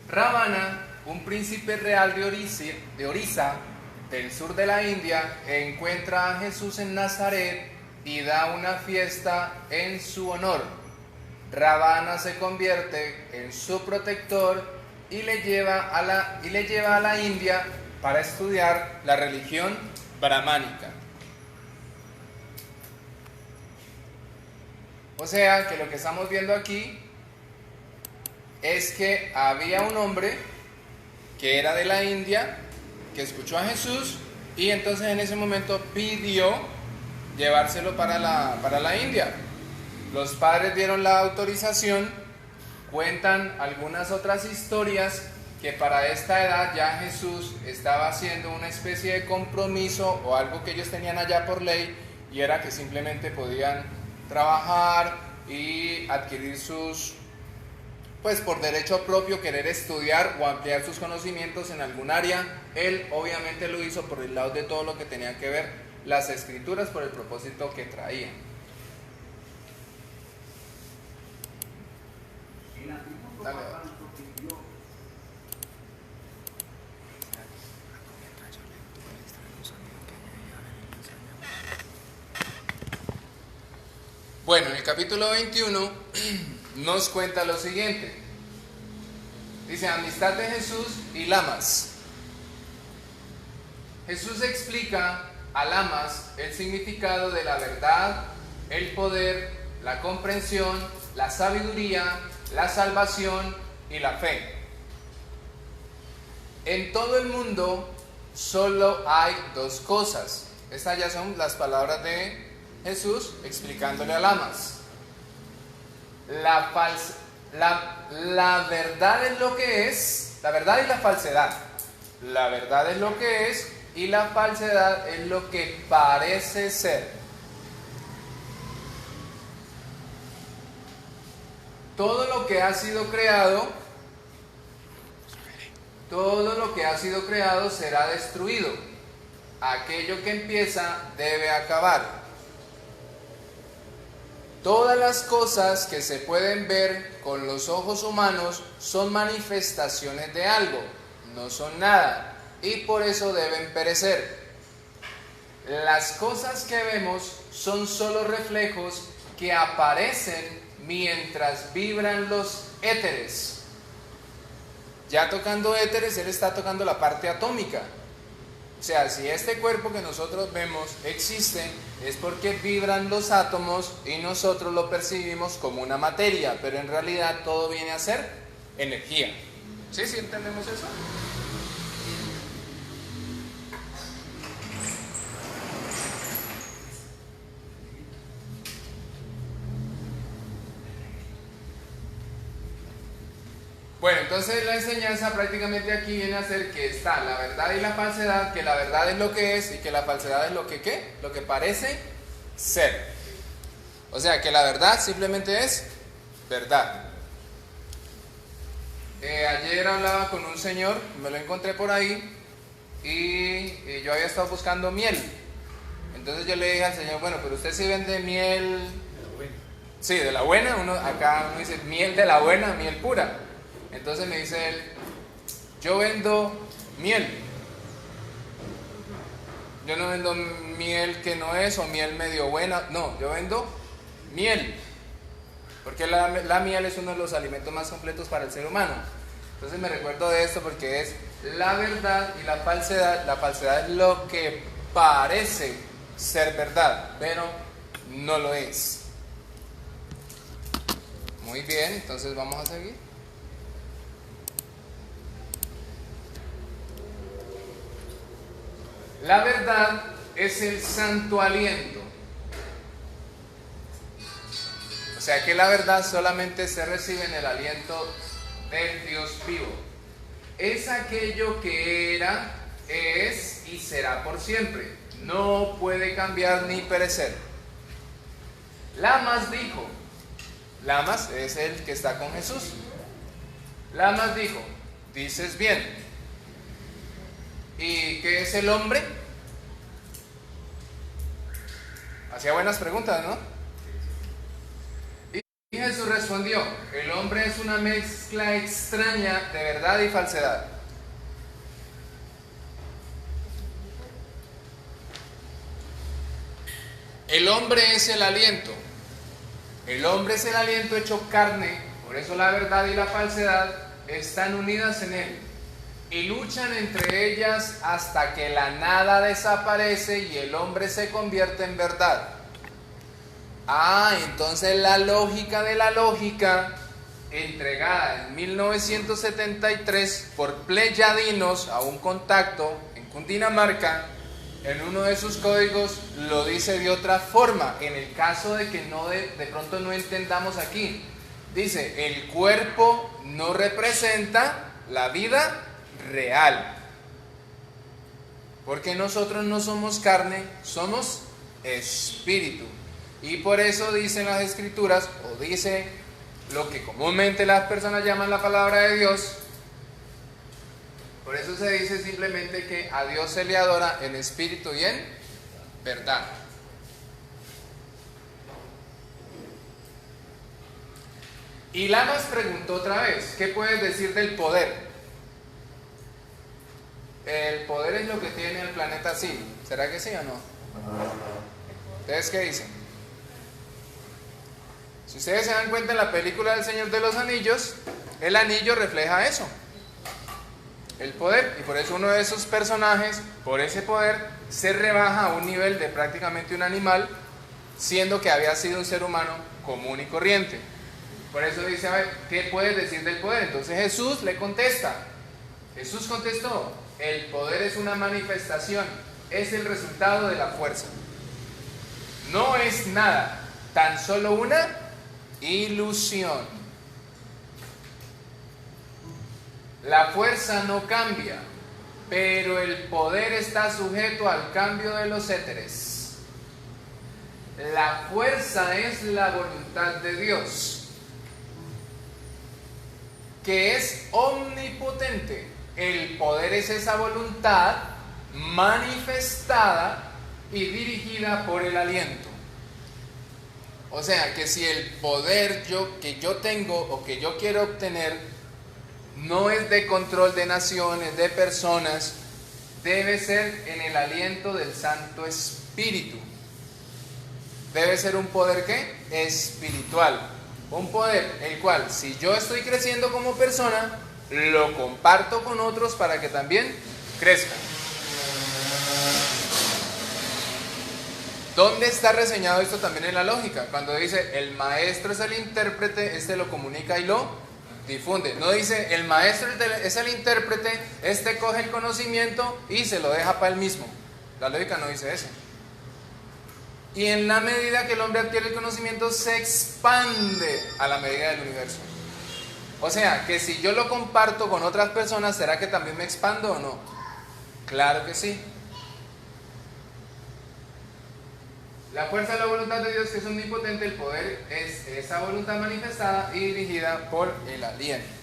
Rabana, un príncipe real de Orissa, del sur de la India, encuentra a Jesús en Nazaret y da una fiesta en su honor. Rabana se convierte en su protector y le lleva a la India para estudiar la religión brahmánica. O sea que lo que estamos viendo aquí es que había un hombre que era de la India, que escuchó a Jesús y entonces en ese momento pidió llevárselo para la India. Los padres dieron la autorización, cuentan algunas otras historias que para esta edad ya Jesús estaba haciendo una especie de compromiso o algo que ellos tenían allá por ley, y era que simplemente podían trabajar y adquirir sus, pues por derecho propio, querer estudiar o ampliar sus conocimientos en algún área. Él obviamente lo hizo por el lado de todo lo que tenía que ver las escrituras, por el propósito que traían. Dale. Bueno, en el capítulo 21 nos cuenta lo siguiente. Dice: amistad de Jesús y Lamas. Jesús explica a Lamas el significado de la verdad, el poder, la comprensión, la sabiduría, la salvación y la fe. En todo el mundo solo hay dos cosas. Estas ya son las palabras de Jesús explicándole a Lamas. La verdad es lo que es, la verdad y la falsedad. La verdad es lo que es y la falsedad es lo que parece ser. Todo lo que ha sido creado será destruido. Aquello que empieza debe acabar. Todas las cosas que se pueden ver con los ojos humanos son manifestaciones de algo, no son nada, y por eso deben perecer. Las cosas que vemos son solo reflejos que aparecen mientras vibran los éteres. Ya tocando éteres, él está tocando la parte atómica. O sea, si este cuerpo que nosotros vemos existe, es porque vibran los átomos y nosotros lo percibimos como una materia, pero en realidad todo viene a ser energía. ¿Sí? ¿Sí entendemos eso? Bueno, entonces la enseñanza prácticamente aquí viene a ser que está la verdad y la falsedad, que la verdad es lo que es y que la falsedad es lo que ¿qué? Lo que parece ser. O sea, que la verdad simplemente es verdad. Ayer hablaba con un señor, me lo encontré por ahí y yo había estado buscando miel. Entonces yo le dije al señor: bueno, pero usted sí vende miel. Sí, de la buena. Acá uno dice miel de la buena, miel pura. Entonces me dice él: yo vendo miel. Yo no vendo miel que no es o miel medio buena. No, yo vendo miel. Porque la miel es uno de los alimentos más completos para el ser humano. Entonces me recuerdo de esto porque es la verdad y la falsedad. La falsedad es lo que parece ser verdad, pero no lo es. Muy bien, entonces vamos a seguir. La verdad es el santo aliento. O sea que la verdad solamente se recibe en el aliento del Dios vivo. Es aquello que era, es y será por siempre. No puede cambiar ni perecer. Lamas dijo, Lamas es el que está con Jesús. Lamas dijo: dices bien. ¿Y qué es el hombre? Hacía buenas preguntas, ¿no? Y Jesús respondió: el hombre es una mezcla extraña de verdad y falsedad. El hombre es el aliento. El hombre es el aliento hecho carne. Por eso la verdad y la falsedad están unidas en él y luchan entre ellas hasta que la nada desaparece y el hombre se convierte en verdad. Entonces la lógica de la lógica, entregada en 1973 por pleyadinos a un contacto en Cundinamarca, en uno de sus códigos lo dice de otra forma. En el caso de que de pronto no entendamos aquí, dice: el cuerpo no representa la vida real. Porque nosotros no somos carne, somos espíritu. Y por eso dicen las escrituras, o dice lo que comúnmente las personas llaman la palabra de Dios. Por eso se dice simplemente que a Dios se le adora en espíritu y en verdad. Y Lamas preguntó otra vez, ¿qué puedes decir del poder? El poder es lo que tiene el planeta Sil. ¿Será que sí o no? ¿Ustedes qué dicen? Si ustedes se dan cuenta en la película del Señor de los Anillos, el anillo refleja eso, el poder, y por eso uno de esos personajes, por ese poder, se rebaja a un nivel de prácticamente un animal, siendo que había sido un ser humano común y corriente. Por eso dice, a ver, ¿qué puedes decir del poder? Entonces Jesús le contesta. Jesús contestó, el poder es una manifestación, es el resultado de la fuerza. No es nada, tan solo una ilusión. La fuerza no cambia, pero el poder está sujeto al cambio de los éteres. La fuerza es la voluntad de Dios, que es omnipotente. El poder es esa voluntad manifestada y dirigida por el aliento. O sea, que si el poder que yo tengo o que yo quiero obtener no es de control de naciones, de personas, debe ser en el aliento del Santo Espíritu. Debe ser un poder, ¿qué? Espiritual. Un poder el cual, si yo estoy creciendo como persona, lo comparto con otros para que también crezcan. ¿Dónde está reseñado esto también en la lógica? Cuando dice, el maestro es el intérprete, este lo comunica y lo difunde. No dice, el maestro es el intérprete, este coge el conocimiento y se lo deja para él mismo. La lógica no dice eso. Y en la medida que el hombre adquiere el conocimiento, se expande a la medida del universo. O sea, que si yo lo comparto con otras personas, ¿será que también me expando o no? Claro que sí. La fuerza de la voluntad de Dios, que es omnipotente, el poder es esa voluntad manifestada y dirigida por el aliento.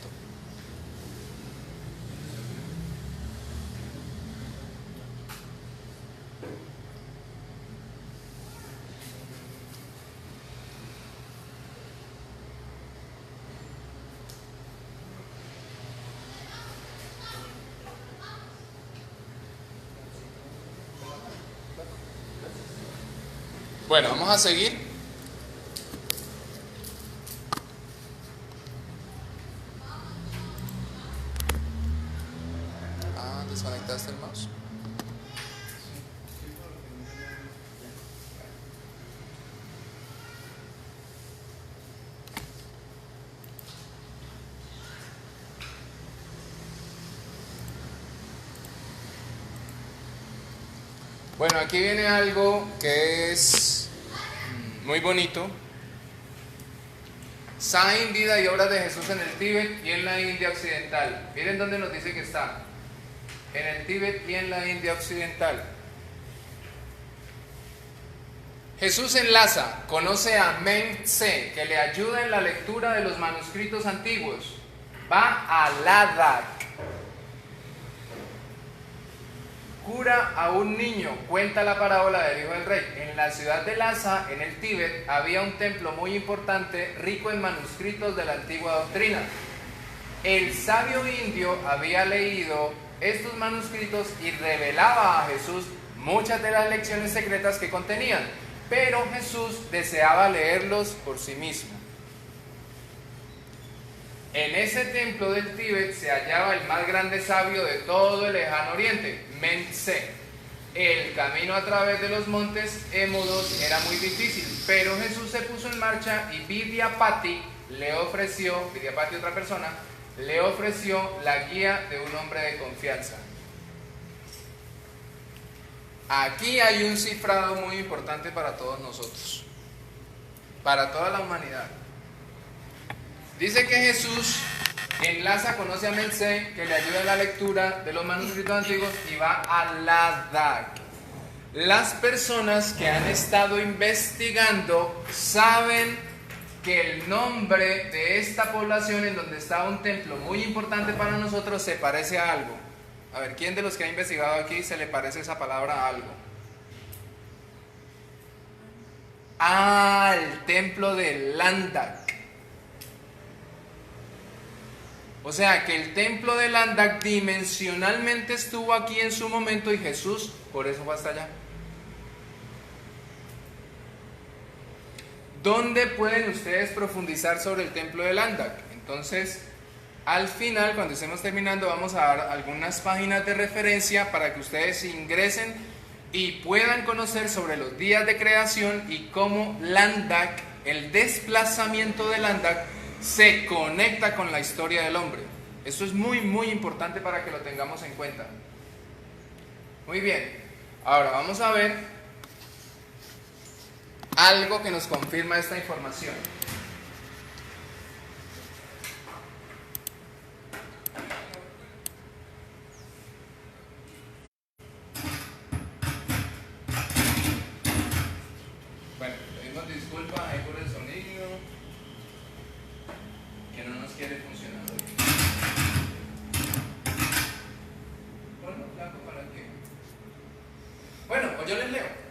Bueno, vamos a seguir. ¿Desconectaste el mouse? Bueno, aquí viene algo que es muy bonito. Sain, vida y obras de Jesús en el Tíbet y en la India Occidental. Miren dónde nos dice que está. En el Tíbet y en la India Occidental. Jesús enlaza, conoce a Men Tse, que le ayuda en la lectura de los manuscritos antiguos. Va a Ladakh. Cura a un niño, cuenta la parábola del hijo del rey. En la ciudad de Lhasa, en el Tíbet, había un templo muy importante, rico en manuscritos de la antigua doctrina. El sabio indio había leído estos manuscritos y revelaba a Jesús muchas de las lecciones secretas que contenían, pero Jesús deseaba leerlos por sí mismo. En ese templo del Tíbet se hallaba el más grande sabio de todo el lejano oriente, Men Tse. El camino a través de los montes Émodos era muy difícil, pero Jesús se puso en marcha y Vidyapati le ofreció, Vidyapati otra persona, le ofreció la guía de un hombre de confianza. Aquí hay un cifrado muy importante para todos nosotros, para toda la humanidad. Dice que Jesús Enlaza, conoce a Mensei, que le ayuda en la lectura de los manuscritos antiguos, y va a Ladakh. Las personas que han estado investigando saben que el nombre de esta población, en donde está un templo muy importante para nosotros, se parece a algo. A ver, ¿quién de los que ha investigado aquí se le parece esa palabra a algo? El templo de Landak. O sea que el templo de Landak dimensionalmente estuvo aquí en su momento y Jesús por eso fue hasta allá. ¿Dónde pueden ustedes profundizar sobre el templo de Landak? Entonces, al final, cuando estemos terminando, vamos a dar algunas páginas de referencia para que ustedes ingresen y puedan conocer sobre los días de creación y cómo Landak, el desplazamiento de Landak, se conecta con la historia del hombre. Esto es muy, muy importante para que lo tengamos en cuenta. Muy bien, ahora vamos a ver algo que nos confirma esta información. Bueno, pedimos disculpas ahí por el sonido que no nos quiere funcionar hoy. Bueno, claro, ¿para qué? Bueno, pues yo les leo.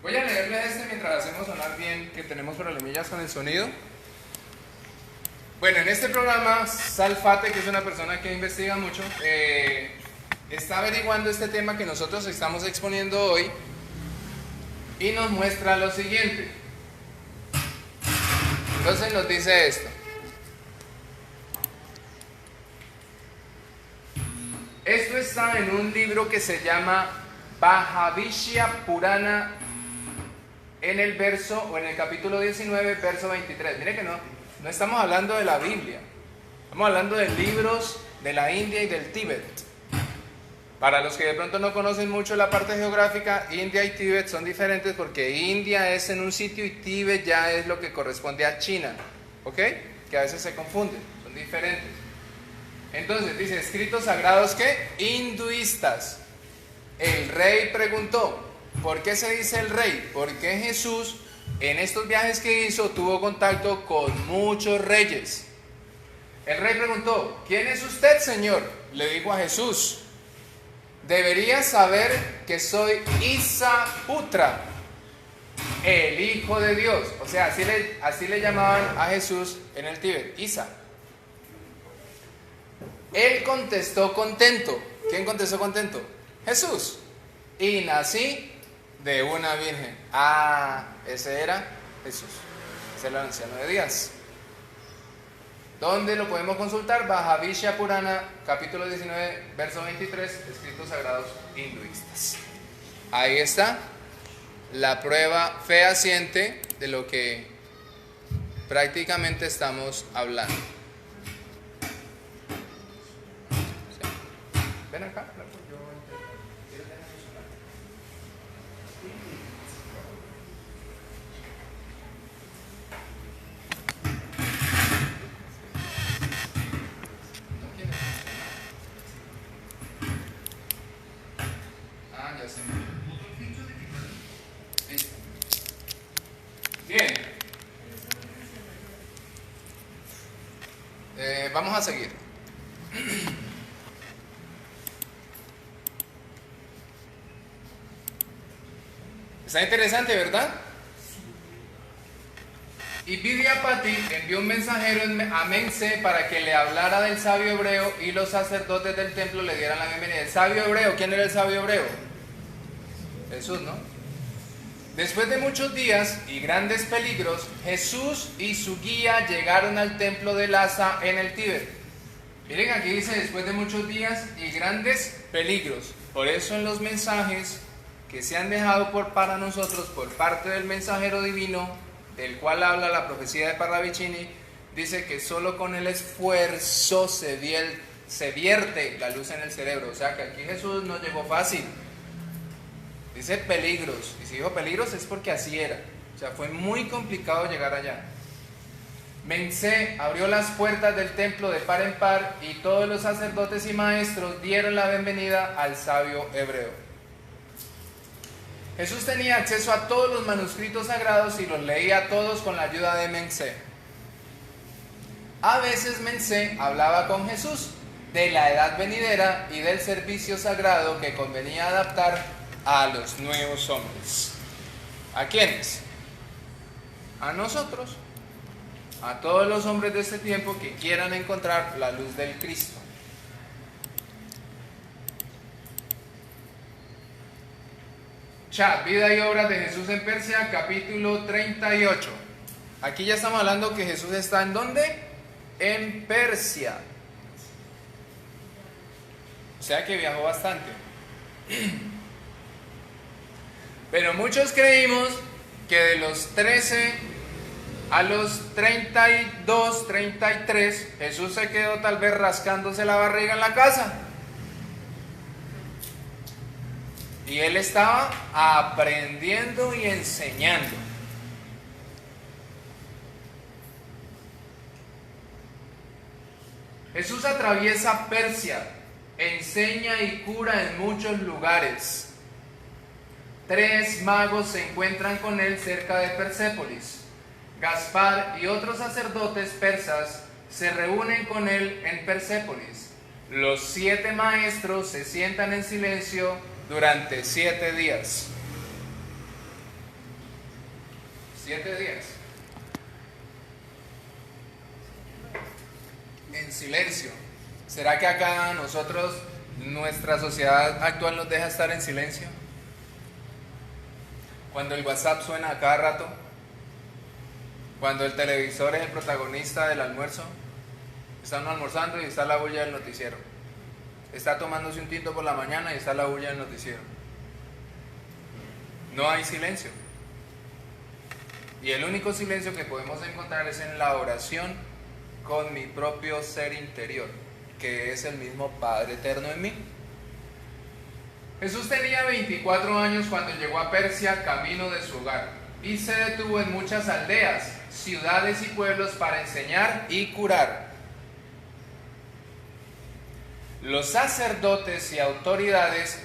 Voy a leerles mientras hacemos sonar bien, que tenemos problemillas con el sonido. Bueno, en este programa, Salfate, que es una persona que investiga mucho, está averiguando este tema que nosotros estamos exponiendo hoy y nos muestra lo siguiente. Entonces nos dice esto. Esto está en un libro que se llama Bhajavishya Purana, en el verso, o en el capítulo 19, verso 23. Mire que no estamos hablando de la Biblia, estamos hablando de libros de la India y del Tíbet. Para los que de pronto no conocen mucho la parte geográfica, India y Tíbet son diferentes porque India es en un sitio y Tíbet ya es lo que corresponde a China, ¿ok? Que a veces se confunden, son diferentes. Entonces dice, escritos sagrados ¿qué? Hinduistas. El rey preguntó, ¿por qué se dice el rey? Porque Jesús en estos viajes que hizo tuvo contacto con muchos reyes. El rey preguntó, ¿quién es usted, Señor? Le dijo a Jesús, deberías saber que soy Isa Putra, el Hijo de Dios. O sea, así le llamaban a Jesús en el Tíbet, Isa. Él contestó contento. ¿Quién contestó contento? Jesús. Y nací de una virgen. Ese era Jesús. Ese era el anciano de días. ¿Dónde lo podemos consultar? Bhajavishya Purana, capítulo 19, verso 23, escritos sagrados hinduistas. Ahí está la prueba fehaciente de lo que prácticamente estamos hablando. ¿Sí? Ven acá. Bien, vamos a seguir. Está interesante, ¿verdad? Y Vidyapati envió un mensajero a Mense para que le hablara del sabio hebreo y los sacerdotes del templo le dieran la bienvenida. El sabio hebreo, ¿quién era el sabio hebreo? Jesús, ¿no? Después de muchos días y grandes peligros, Jesús y su guía llegaron al templo de Lhasa en el Tíbet. Miren, aquí dice después de muchos días y grandes peligros. Por eso en los mensajes que se han dejado para nosotros por parte del mensajero divino, del cual habla la profecía de Parravicini, dice que solo con el esfuerzo se vierte la luz en el cerebro. O sea que aquí Jesús no llegó fácil. Dice peligros, y si dijo peligros es porque así era. O sea, fue muy complicado llegar allá. Mense abrió las puertas del templo de par en par y todos los sacerdotes y maestros dieron la bienvenida al sabio hebreo. Jesús tenía acceso a todos los manuscritos sagrados y los leía todos con la ayuda de Mense. A veces Mense hablaba con Jesús de la edad venidera y del servicio sagrado que convenía adaptar a los nuevos hombres. ¿A quiénes? A nosotros, a todos los hombres de este tiempo que quieran encontrar la luz del Cristo. Chat, vida y obras de Jesús en Persia, capítulo 38. Aquí ya estamos hablando que Jesús está ¿en dónde? En Persia. O sea que viajó bastante. Pero muchos creímos que de los 13 a los 32, 33, Jesús se quedó tal vez rascándose la barriga en la casa. Y él estaba aprendiendo y enseñando. Jesús atraviesa Persia, enseña y cura en muchos lugares. 3 magos se encuentran con él cerca de Persépolis. Gaspar y otros sacerdotes persas se reúnen con él en Persépolis. Los 7 maestros se sientan en silencio durante 7 días. 7 días. En silencio. ¿Será que acá nosotros, nuestra sociedad actual nos deja estar en silencio? Cuando el WhatsApp suena a cada rato, cuando el televisor es el protagonista del almuerzo, está uno almorzando y está la bulla del noticiero. Está tomándose un tinto por la mañana y está la bulla del noticiero. No hay silencio. Y el único silencio que podemos encontrar es en la oración con mi propio ser interior, que es el mismo Padre Eterno en mí. Jesús tenía 24 años cuando llegó a Persia camino de su hogar y se detuvo en muchas aldeas, ciudades y pueblos para enseñar y curar. Los sacerdotes y autoridades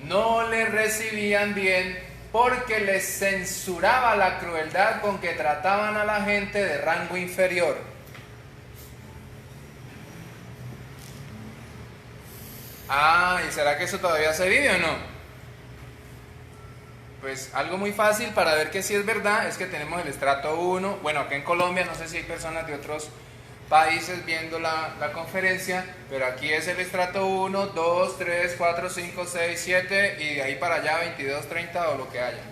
no le recibían bien porque les censuraba la crueldad con que trataban a la gente de rango inferior. ¿Y será que eso todavía se vive o no? Pues algo muy fácil para ver que sí es verdad es que tenemos el estrato 1. Bueno, acá en Colombia, no sé si hay personas de otros países viendo la conferencia, pero aquí es el estrato 1, 2, 3, 4, 5, 6, 7 y de ahí para allá 22, 30 o lo que haya.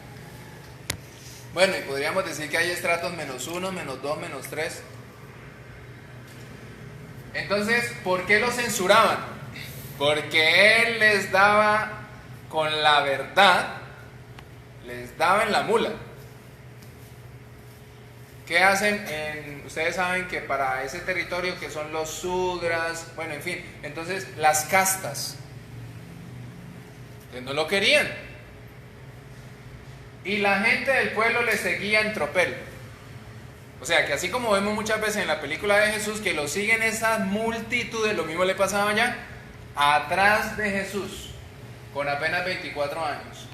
Bueno, y podríamos decir que hay estratos -1, -2, -3. Entonces, ¿por qué lo censuraban? Porque él les daba con la verdad, les daba en la mula. ¿Qué hacen? Ustedes saben que para ese territorio que son los sudras, bueno, en fin, entonces las castas, que no lo querían. Y la gente del pueblo le seguía en tropel. O sea, que así como vemos muchas veces en la película de Jesús, que lo siguen esas multitudes, lo mismo le pasaba allá, atrás de Jesús, con apenas 24 años.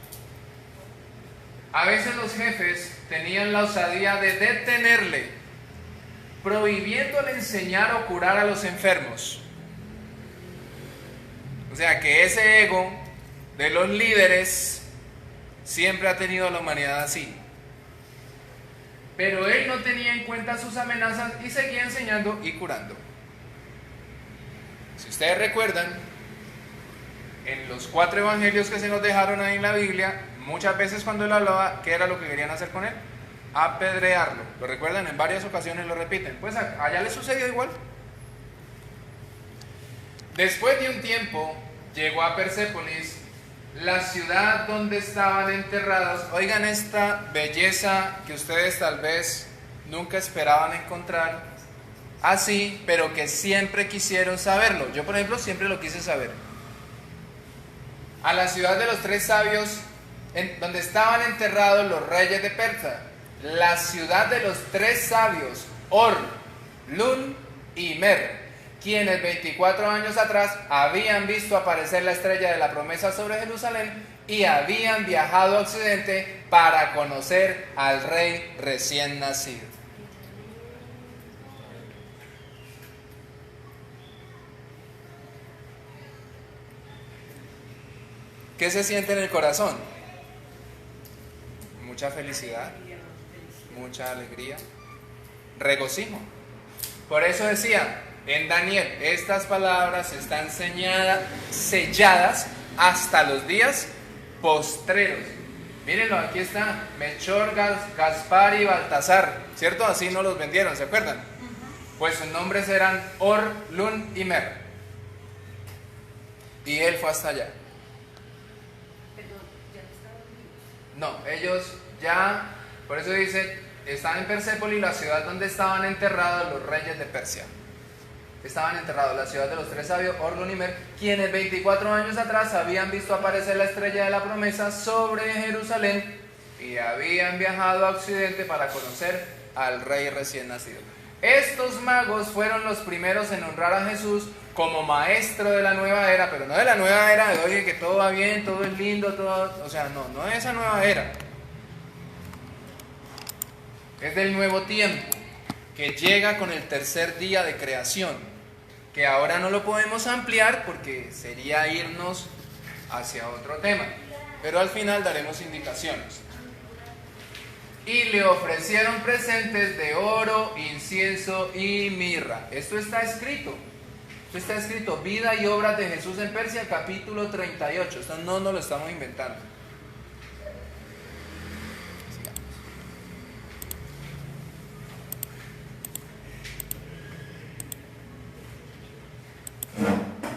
A veces los jefes tenían la osadía de detenerle, prohibiéndole enseñar o curar a los enfermos. O sea que ese ego de los líderes siempre ha tenido a la humanidad así. Pero él no tenía en cuenta sus amenazas y seguía enseñando y curando. Si ustedes recuerdan, en los 4 evangelios que se nos dejaron ahí en la Biblia, muchas veces cuando él hablaba, ¿qué era lo que querían hacer con él? Apedrearlo. ¿Lo recuerdan? En varias ocasiones lo repiten. Pues allá le sucedió igual. Después de un tiempo, llegó a Persépolis, la ciudad donde estaban enterrados. Oigan esta belleza que ustedes tal vez nunca esperaban encontrar así, pero que siempre quisieron saberlo. Yo, por ejemplo, siempre lo quise saber. A la ciudad de los 3 sabios, donde estaban enterrados los reyes de Persia. La ciudad de los 3 sabios, Or, Lun y Mer, quienes 24 años atrás habían visto aparecer la estrella de la promesa sobre Jerusalén y habían viajado a Occidente para conocer al rey recién nacido. ¿Qué se siente en el corazón? Mucha felicidad, mucha alegría, regocijo. Por eso decía en Daniel, estas palabras están selladas hasta los días postreros. Mírenlo, aquí está, Melchor, Gaspar y Baltasar, ¿cierto? Así no los vendieron, ¿se acuerdan? Pues sus nombres eran Or, Lun y Mer. Y él fue hasta allá. No, ellos ya, por eso dice, están en Persépolis, la ciudad donde estaban enterrados los reyes de Persia. Estaban enterrados, la ciudad de los tres sabios, Or, Lun y Mer, quienes 24 años atrás habían visto aparecer la estrella de la promesa sobre Jerusalén y habían viajado a Occidente para conocer al rey recién nacido. Estos magos fueron los primeros en honrar a Jesús como maestro de la nueva era, pero no de la nueva era de oye que todo va bien, todo es lindo, todo, o sea, no de esa nueva era. Es del nuevo tiempo que llega con el tercer día de creación, que ahora no lo podemos ampliar porque sería irnos hacia otro tema, pero al final daremos indicaciones. Y le ofrecieron presentes de oro, incienso y mirra. Esto está escrito. Esto está escrito, vida y obras de Jesús en Persia, capítulo 38. Esto no nos lo estamos inventando.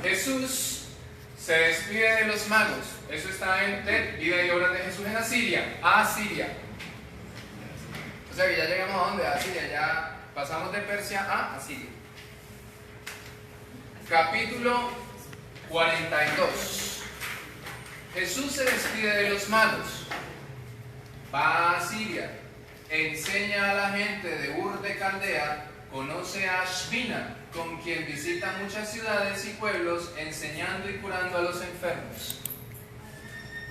Jesús se despide de los magos. Eso está en vida y obras de Jesús en Asiria. Asiria. O sea que ya llegamos a dónde? A Asiria. Ya pasamos de Persia a Asiria. Capítulo 42. Jesús se despide de los magos. Va a Asiria. Enseña a la gente de Ur de Caldea. Conoce a Ashbina, con quien visita muchas ciudades y pueblos, enseñando y curando a los enfermos.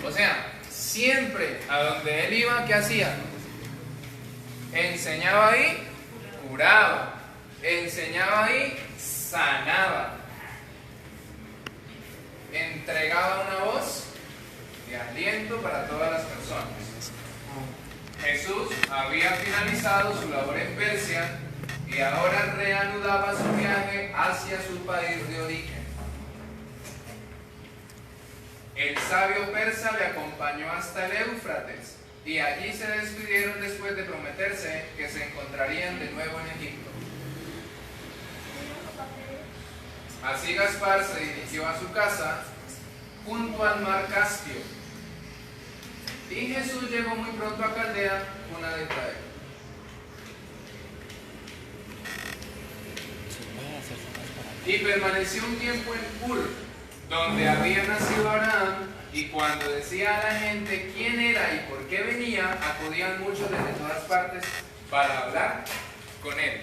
O sea, siempre a donde él iba, ¿qué hacía? Enseñaba ahí, curaba. Enseñaba ahí, sanaba. Entregaba una voz de aliento para todas las personas. Jesús había finalizado su labor en Persia y ahora reanudaba su viaje hacia su país de origen. El sabio persa le acompañó hasta el Éufrates y allí se despidieron después de prometerse que se encontrarían de nuevo en Egipto. Así Gaspar se dirigió a su casa junto al mar Caspio y Jesús llegó muy pronto a Caldea, cuna de Israel. Y permaneció un tiempo en Ur, donde había nacido Abraham, y cuando decía a la gente quién era y por qué venía, acudían muchos desde todas partes para hablar con él.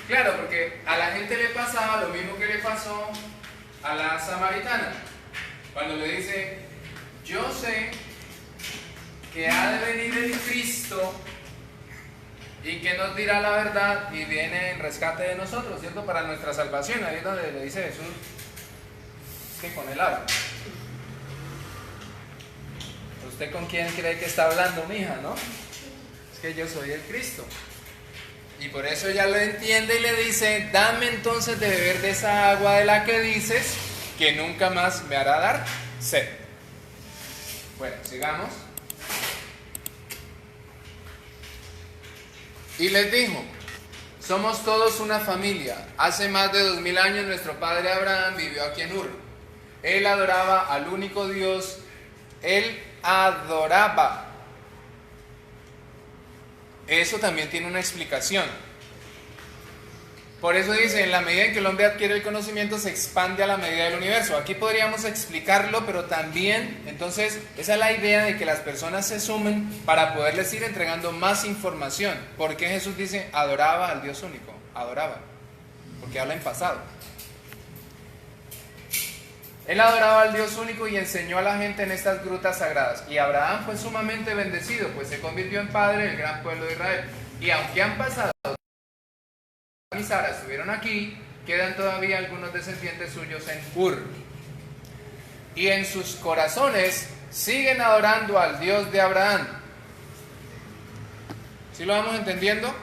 Claro, porque a la gente le pasaba lo mismo que le pasó a la samaritana, cuando le dice, yo sé que ha de venir el Cristo y que nos dirá la verdad y viene en rescate de nosotros, ¿cierto? Para nuestra salvación. Ahí es donde le dice Jesús que con él habla. ¿Usted con quién cree que está hablando, mija, no? Es que yo soy el Cristo. Y por eso ella lo entiende y le dice, dame entonces de beber de esa agua de la que dices que nunca más me hará dar sed. Bueno, sigamos. Y les dijo, somos todos una familia. Hace más de 2000 años nuestro padre Abraham vivió aquí en Ur. Él adoraba al único Dios. Él adoraba. Eso también tiene una explicación. Por eso dice, en la medida en que el hombre adquiere el conocimiento, se expande a la medida del universo. Aquí podríamos explicarlo, pero también, entonces, esa es la idea de que las personas se sumen para poderles ir entregando más información. ¿Por qué Jesús dice, adoraba al Dios único? adoraba, porque habla en pasado. Él adoraba al Dios único y enseñó a la gente en estas grutas sagradas. Y Abraham fue sumamente bendecido, pues se convirtió en padre del gran pueblo de Israel. Y aunque han pasado, y Sara estuvieron aquí, quedan todavía algunos descendientes suyos en Ur. Y en sus corazones siguen adorando al Dios de Abraham. ¿Sí lo vamos entendiendo?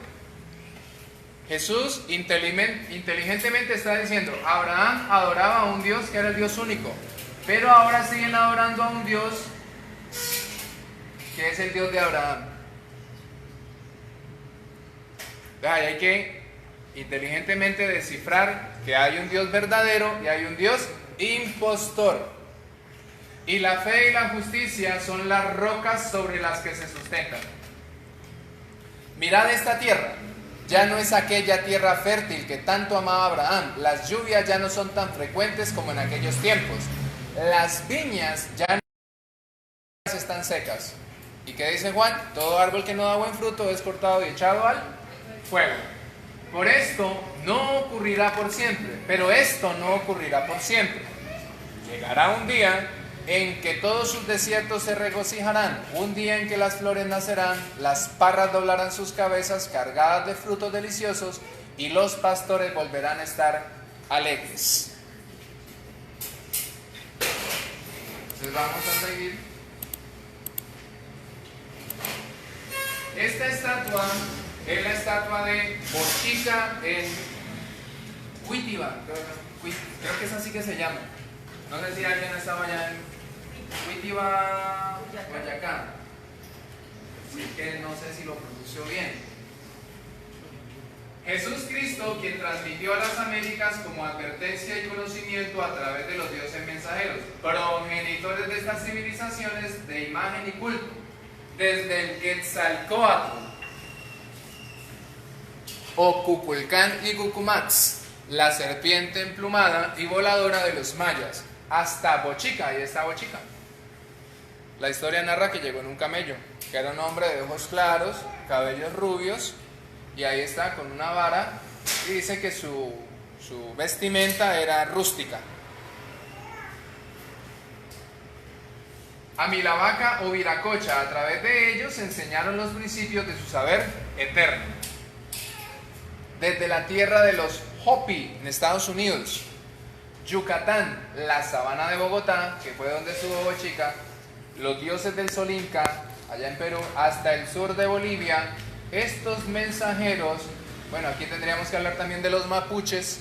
Jesús inteligentemente está diciendo, Abraham adoraba a un Dios que era el Dios único, pero ahora siguen adorando a un Dios que es el Dios de Abraham. Hay que inteligentemente descifrar que hay un Dios verdadero y hay un Dios impostor. Y la fe y la justicia son las rocas sobre las que se sustentan. Mirad esta tierra. Ya no es aquella tierra fértil que tanto amaba Abraham. Las lluvias ya no son tan frecuentes como en aquellos tiempos. Las viñas ya no están secas. ¿Y qué dice Juan? Todo árbol que no da buen fruto es cortado y echado al fuego. Por esto no ocurrirá por siempre, pero esto no ocurrirá por siempre. Llegará un día en que todos sus desiertos se regocijarán, un día en que las flores nacerán, las parras doblarán sus cabezas cargadas de frutos deliciosos y los pastores volverán a estar alegres. Entonces vamos a seguir. Esta estatua es la estatua de Bochica en Huitiba, creo que es así que se llama. No sé si alguien estaba allá en Huitiba, Boyacá. Así que no sé si lo pronunció bien. Jesús Cristo, quien transmitió a las Américas como advertencia y conocimiento a través de los dioses mensajeros, progenitores de estas civilizaciones de imagen y culto, desde el Quetzalcóatl, o Kukulcán y Cucumatz, la serpiente emplumada y voladora de los mayas, hasta Bochica. Ahí está Bochica. La historia narra que llegó en un camello, que era un hombre de ojos claros, cabellos rubios, y ahí está con una vara, y dice que su vestimenta era rústica. Amilavaca o Viracocha, a través de ellos enseñaron los principios de su saber eterno. Desde la tierra de los Hopi en Estados Unidos, Yucatán, la sabana de Bogotá, que fue donde estuvo Bochica, los dioses del Sol Inca, allá en Perú, hasta el sur de Bolivia, estos mensajeros, bueno, aquí tendríamos que hablar también de los mapuches,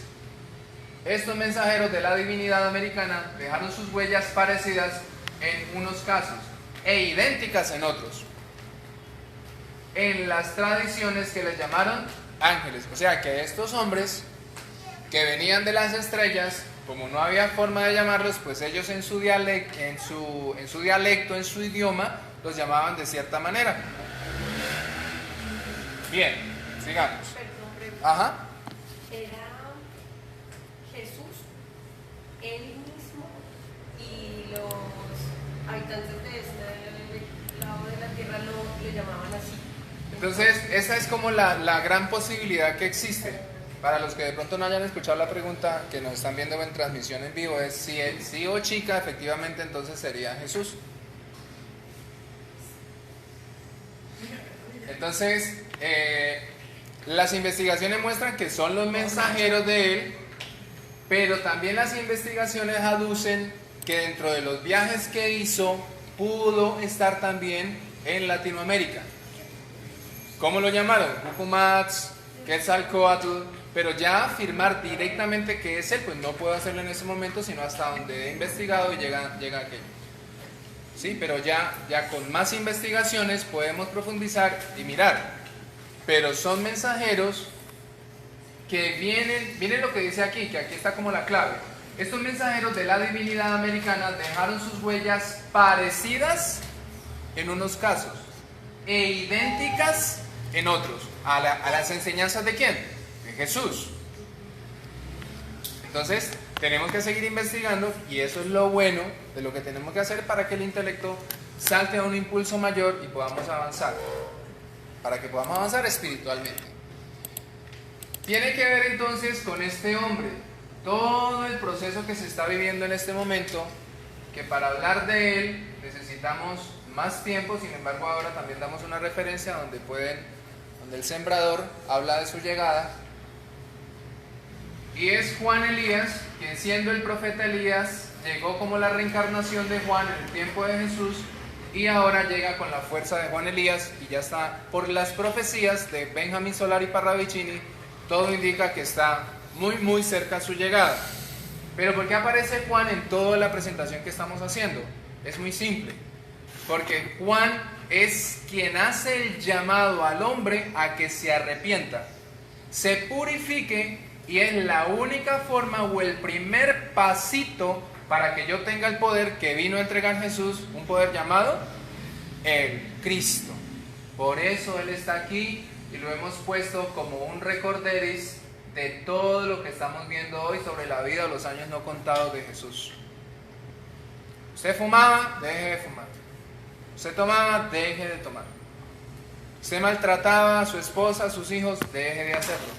estos mensajeros de la divinidad americana dejaron sus huellas parecidas en unos casos e idénticas en otros, en las tradiciones que les llamaron ángeles. O sea que estos hombres que venían de las estrellas, como no había forma de llamarlos, pues ellos en su dialecto, en su idioma, los llamaban de cierta manera. Bien, sigamos. Ajá. Era Jesús, él mismo y los habitantes de este lado de la tierra le llamaban así. Entonces, esa es como la gran posibilidad que existe. Para los que de pronto no hayan escuchado la pregunta, que nos están viendo en transmisión en vivo, es si Bochica, efectivamente, entonces sería Jesús. Entonces, las investigaciones muestran que son los mensajeros de él, pero también las investigaciones aducen que dentro de los viajes que hizo, pudo estar también en Latinoamérica. ¿Cómo lo llamaron? Cucumatz, Quetzalcóatl, pero ya afirmar directamente que es él, pues no puedo hacerlo en ese momento, sino hasta donde he investigado y llega aquello. Sí, pero ya con más investigaciones podemos profundizar y mirar. Pero son mensajeros que miren lo que dice aquí, que aquí está como la clave. Estos mensajeros de la divinidad americana dejaron sus huellas parecidas en unos casos e idénticas en otros. ¿A las enseñanzas de quién? De Jesús. Entonces, tenemos que seguir investigando y eso es lo bueno de lo que tenemos que hacer para que el intelecto salte a un impulso mayor y podamos avanzar. Para que podamos avanzar espiritualmente. Tiene que ver entonces con este hombre, todo el proceso que se está viviendo en este momento, que para hablar de él necesitamos más tiempo. Sin embargo, ahora también damos una referencia donde el sembrador habla de su llegada, y es Juan Elías, quien siendo el profeta Elías llegó como la reencarnación de Juan en el tiempo de Jesús, y ahora llega con la fuerza de Juan Elías, y ya está por las profecías de Benjamín Solari Parravicini. Todo indica que está muy cerca a su llegada. Pero ¿por qué aparece Juan en toda la presentación que estamos haciendo? Es muy simple, porque Juan es quien hace el llamado al hombre a que se arrepienta, se purifique, y es la única forma o el primer pasito para que yo tenga el poder que vino a entregar Jesús, un poder llamado el Cristo. Por eso Él está aquí, y lo hemos puesto como un recorderis de todo lo que estamos viendo hoy sobre la vida o los años no contados de Jesús. Usted fumaba, deje de fumar. Usted tomaba, deje de tomar. Usted maltrataba a su esposa, a sus hijos, deje de hacerlo.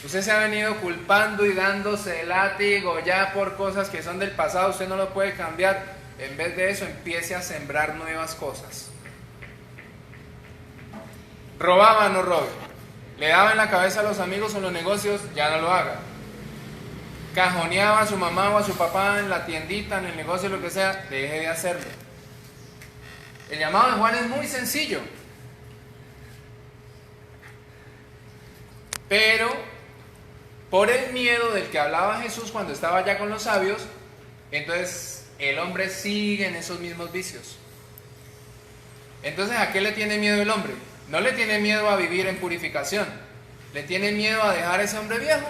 Usted se ha venido culpando y dándose el látigo ya por cosas que son del pasado, usted no lo puede cambiar. En vez de eso, empiece a sembrar nuevas cosas. Robaba, no robe. Le daba en la cabeza a los amigos o los negocios, ya no lo haga. Cajoneaba a su mamá o a su papá en la tiendita, en el negocio, lo que sea, deje de hacerlo. El llamado de Juan es muy sencillo, pero por el miedo del que hablaba Jesús cuando estaba ya con los sabios, entonces el hombre sigue en esos mismos vicios. Entonces, ¿a qué le tiene miedo el hombre? No le tiene miedo a vivir en purificación, le tiene miedo a dejar a ese hombre viejo,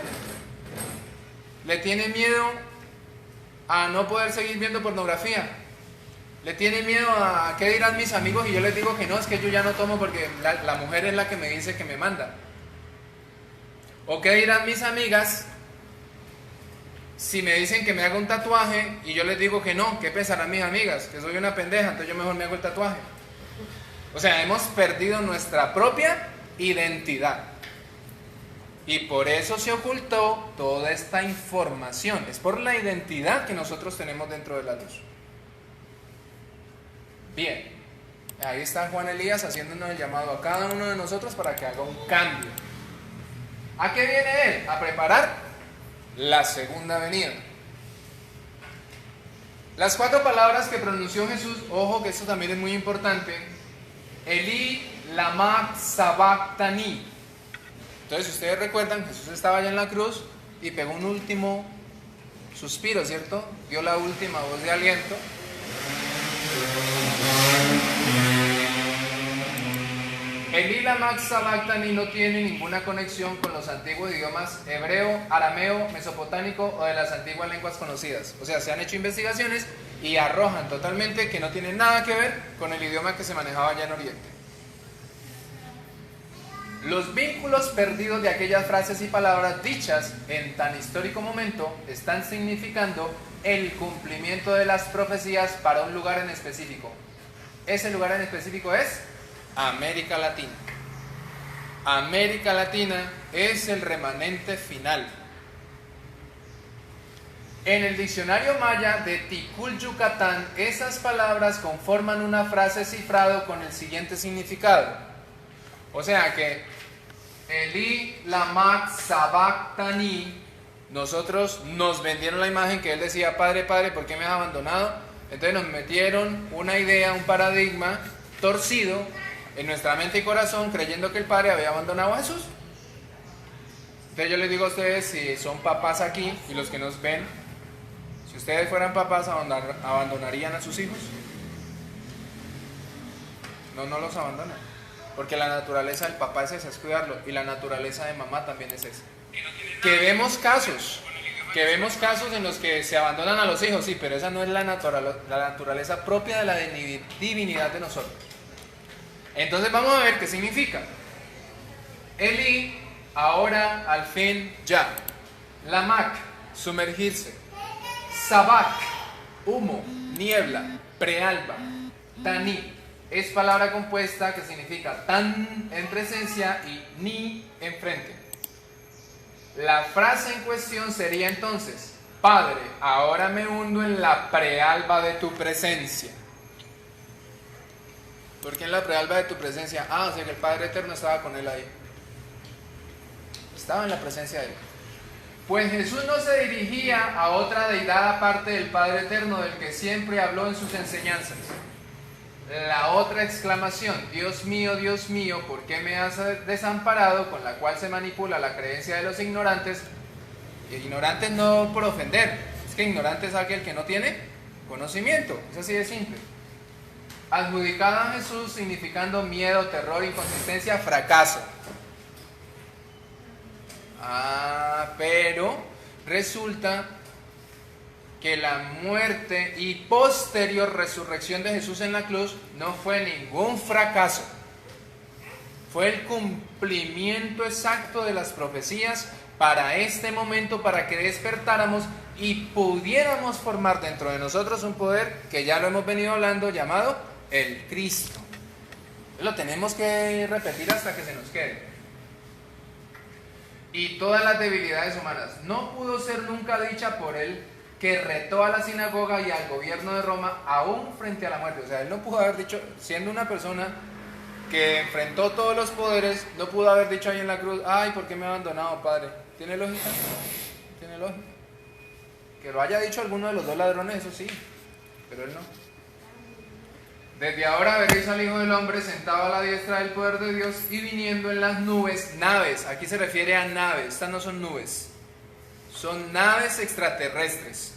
le tiene miedo a no poder seguir viendo pornografía, le tiene miedo a qué dirán mis amigos y yo les digo que no, es que yo ya no tomo porque la mujer es la que me dice que me manda. O qué dirán mis amigas si me dicen que me haga un tatuaje y yo les digo que no, qué pensarán mis amigas, que soy una pendeja, entonces yo mejor me hago el tatuaje. O sea, hemos perdido nuestra propia identidad. Y por eso se ocultó toda esta información. Es por la identidad que nosotros tenemos dentro de la luz. Bien, ahí está Juan Elías haciéndonos el llamado a cada uno de nosotros para que haga un cambio. ¿A qué viene él? A preparar la segunda venida. Las 4 palabras que pronunció Jesús, ojo que esto también es muy importante: Elí lama sabactani. Entonces, si ustedes recuerdan, Jesús estaba allá en la cruz y pegó un último suspiro, ¿cierto? Dio la última voz de aliento. Elí lama sabactani no tiene ninguna conexión con los antiguos idiomas hebreo, arameo, mesopotámico o de las antiguas lenguas conocidas. O sea, se han hecho investigaciones y arrojan totalmente que no tiene nada que ver con el idioma que se manejaba allá en Oriente. Los vínculos perdidos de aquellas frases y palabras dichas en tan histórico momento están significando el cumplimiento de las profecías para un lugar en específico. Ese lugar en específico es América Latina. América Latina es el remanente final. En el diccionario maya de Tikul, Yucatán, esas palabras conforman una frase cifrado con el siguiente significado. O sea que Elí lama sabactani, nosotros nos vendieron la imagen que él decía: Padre, Padre, ¿por qué me has abandonado? Entonces nos metieron una idea, un paradigma torcido en nuestra mente y corazón, creyendo que el Padre había abandonado a Jesús. Entonces yo les digo a ustedes, si son papás aquí y los que nos ven, si ustedes fueran papás, ¿abandonarían a sus hijos? No, no los abandonan, porque la naturaleza del papá es esa, es cuidarlo, y la naturaleza de mamá también es esa. Que vemos casos en los que se abandonan a los hijos, sí, pero esa no es la naturaleza propia de la divinidad de nosotros. Entonces vamos a ver qué significa. Elí, ahora, al fin, ya. Lamak, sumergirse. Sabak, humo, niebla, prealba. Tani, es palabra compuesta que significa tan en presencia y ni enfrente. La frase en cuestión sería entonces: Padre, ahora me hundo en la prealba de tu presencia. ¿Por qué en la prealba de tu presencia? O sea que el Padre Eterno estaba con él ahí. Estaba en la presencia de él. Pues Jesús no se dirigía a otra deidad aparte del Padre Eterno, del que siempre habló en sus enseñanzas. La otra exclamación, Dios mío, ¿por qué me has desamparado?, con la cual se manipula la creencia de los ignorantes. Ignorantes no por ofender, es que ignorante es aquel que no tiene conocimiento, es así de simple. Adjudicada a Jesús significando miedo, terror, inconsistencia, fracaso. Pero resulta que la muerte y posterior resurrección de Jesús en la cruz no fue ningún fracaso. Fue el cumplimiento exacto de las profecías para este momento, para que despertáramos y pudiéramos formar dentro de nosotros un poder que ya lo hemos venido hablando, llamado el Cristo. Lo tenemos que repetir hasta que se nos quede. Y todas las debilidades humanas no pudo ser nunca dicha por él, que retó a la sinagoga y al gobierno de Roma aún frente a la muerte. O sea, él no pudo haber dicho, siendo una persona que enfrentó todos los poderes, no pudo haber dicho ahí en la cruz: ay, ¿por qué me ha abandonado, Padre? ¿Tiene lógica? ¿Tiene lógica? Que lo haya dicho alguno de los dos ladrones, eso sí, pero él no. Desde ahora veréis al Hijo del Hombre sentado a la diestra del poder de Dios y viniendo en las nubes. Naves, aquí se refiere a naves, estas no son nubes, son naves extraterrestres.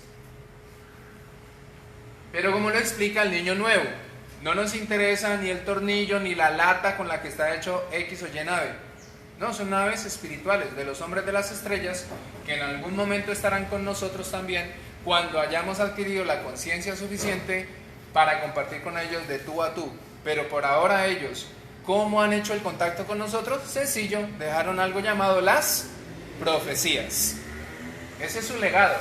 Pero como lo explica el Niño Nuevo, no nos interesa ni el tornillo ni la lata con la que está hecho X o Y nave. No, son naves espirituales de los hombres de las estrellas, que en algún momento estarán con nosotros también, cuando hayamos adquirido la conciencia suficiente para compartir con ellos de tú a tú. Pero por ahora ellos, ¿cómo han hecho el contacto con nosotros? Sencillo, dejaron algo llamado las profecías. Ese es su legado.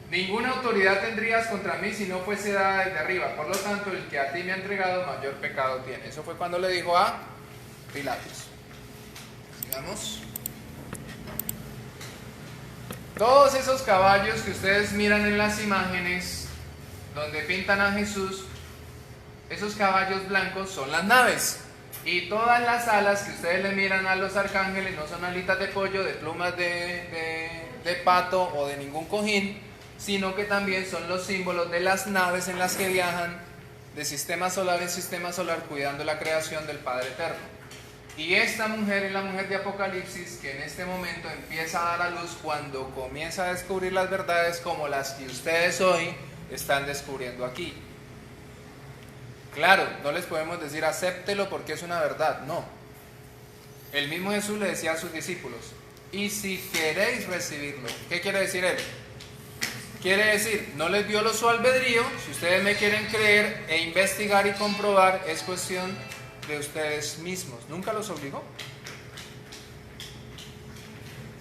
Ninguna autoridad tendrías contra mí si no fuese dada desde arriba. Por lo tanto, el que a ti me ha entregado, mayor pecado tiene. Eso fue cuando le dijo a Pilatos. Sigamos. Todos esos caballos que ustedes miran en las imágenes, donde pintan a Jesús, esos caballos blancos son las naves. Y todas las alas que ustedes le miran a los arcángeles no son alitas de pollo, de plumas de pato o de ningún cojín, sino que también son los símbolos de las naves en las que viajan de sistema solar en sistema solar, cuidando la creación del Padre Eterno. Y esta mujer es la mujer de Apocalipsis, que en este momento empieza a dar a luz cuando comienza a descubrir las verdades como las que ustedes hoy están descubriendo aquí. Claro, no les podemos decir acéptelo porque es una verdad, no. El mismo Jesús le decía a sus discípulos: y si queréis recibirlo. ¿Qué quiere decir él? Quiere decir, no les dio su albedrío. Si ustedes me quieren creer e investigar y comprobar, es cuestión de ustedes mismos. Nunca los obligó.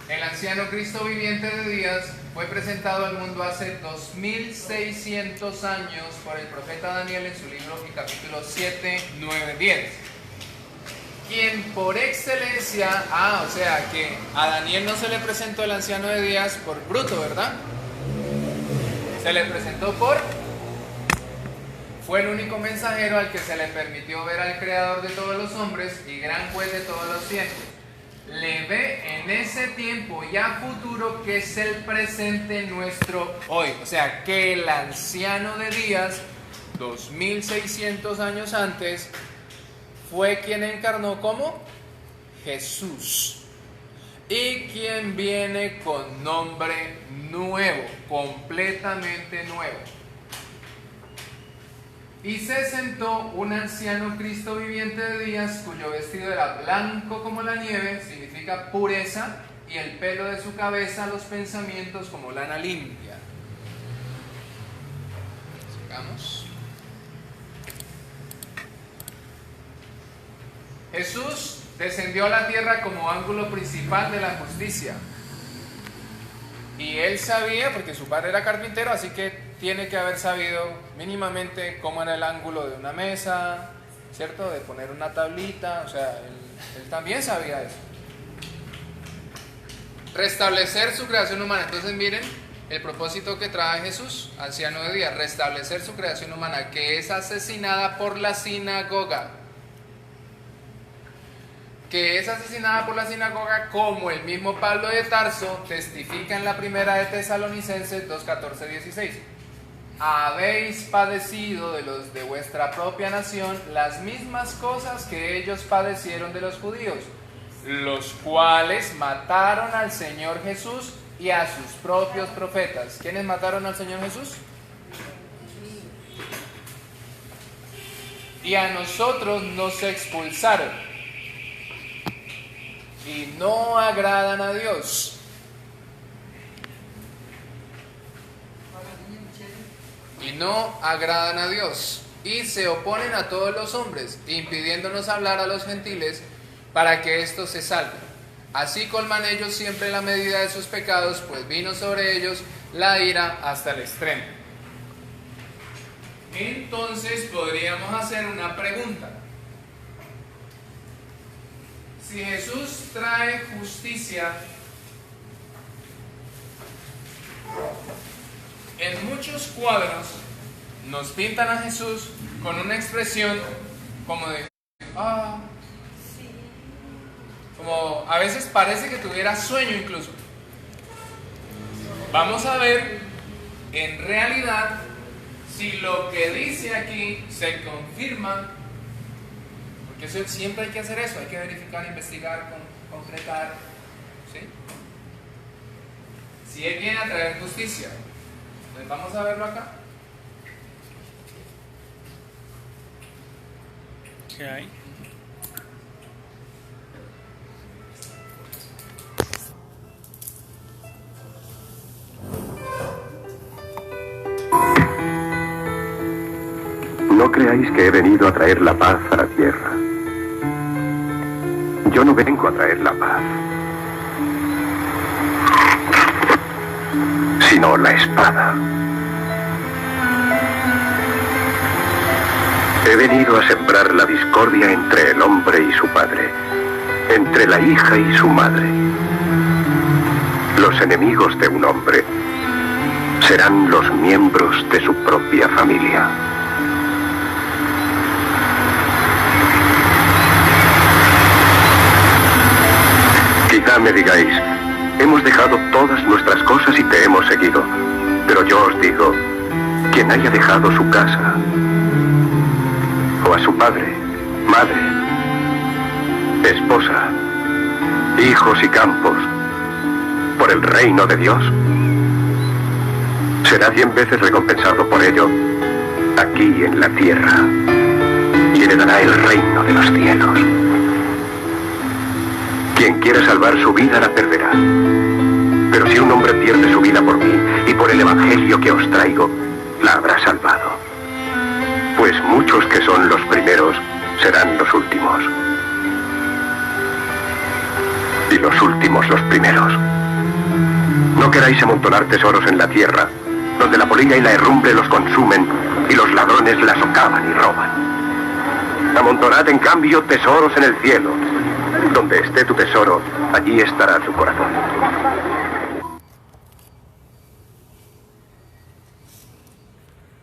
El anciano Cristo viviente de días fue presentado al mundo hace 2600 años por el profeta Daniel en su libro y capítulos 7, 9, 10. Quien por excelencia, o sea que a Daniel no se le presentó el anciano de días por bruto, ¿verdad? Se le presentó fue el único mensajero al que se le permitió ver al creador de todos los hombres y gran juez de todos los tiempos. Le ve en ese tiempo ya futuro, que es el presente nuestro hoy. O sea que el anciano de días, 2600 años antes, fue quien encarnó como Jesús. Y quien viene con nombre nuevo, completamente nuevo. Y se sentó un anciano Cristo viviente de días, cuyo vestido era blanco como la nieve, significa pureza, y el pelo de su cabeza, los pensamientos como lana limpia. Sigamos. Jesús descendió a la tierra como ángulo principal de la justicia. Y él sabía, porque su padre era carpintero, así que tiene que haber sabido mínimamente cómo era el ángulo de una mesa, ¿cierto? De poner una tablita, o sea, él también sabía eso. restablecer su creación humana. Entonces miren el propósito que trae Jesús, anciano de día, restablecer su creación humana, que es asesinada por la sinagoga. Que es asesinada por la sinagoga, como el mismo Pablo de Tarso testifica en la primera de Tesalonicenses 2:14-16. Habéis padecido de los de vuestra propia nación las mismas cosas que ellos padecieron de los judíos, los cuales mataron al Señor Jesús y a sus propios profetas. ¿Quiénes mataron al Señor Jesús? Y a nosotros nos expulsaron y no agradan a Dios. Y no agradan a Dios, y se oponen a todos los hombres, impidiéndonos hablar a los gentiles para que éstos se salven. Así colman ellos siempre la medida de sus pecados, pues vino sobre ellos la ira hasta el extremo. Entonces podríamos hacer una pregunta. Si Jesús trae justicia, en muchos cuadros nos pintan a Jesús con una expresión como de como a veces parece que tuviera sueño incluso. Vamos a ver en realidad si lo que dice aquí se confirma, porque eso, siempre hay que hacer eso, hay que verificar, investigar, concretar, ¿sí? Si Él viene a traer justicia. Vamos a verlo acá. ¿Qué hay? No creáis que he venido a traer la paz a la tierra. Yo no vengo a traer la paz, sino la espada. He venido a sembrar la discordia entre el hombre y su padre, entre la hija y su madre. Los enemigos de un hombre serán los miembros de su propia familia. Quizá me digáis, hemos dejado todas nuestras cosas y te hemos seguido. Pero yo os digo, quien haya dejado su casa, o a su padre, madre, esposa, hijos y campos, por el reino de Dios, será 100 veces recompensado por ello aquí en la tierra, y heredará el reino de los cielos. Quien quiera salvar su vida la perderá. Pero si un hombre pierde su vida por mí y por el evangelio que os traigo, la habrá salvado. Pues muchos que son los primeros serán los últimos. Y los últimos los primeros. No queráis amontonar tesoros en la tierra, donde la polilla y la herrumbre los consumen y los ladrones la socavan y roban. Amontonad en cambio tesoros en el cielo. Donde esté tu tesoro, allí estará tu corazón.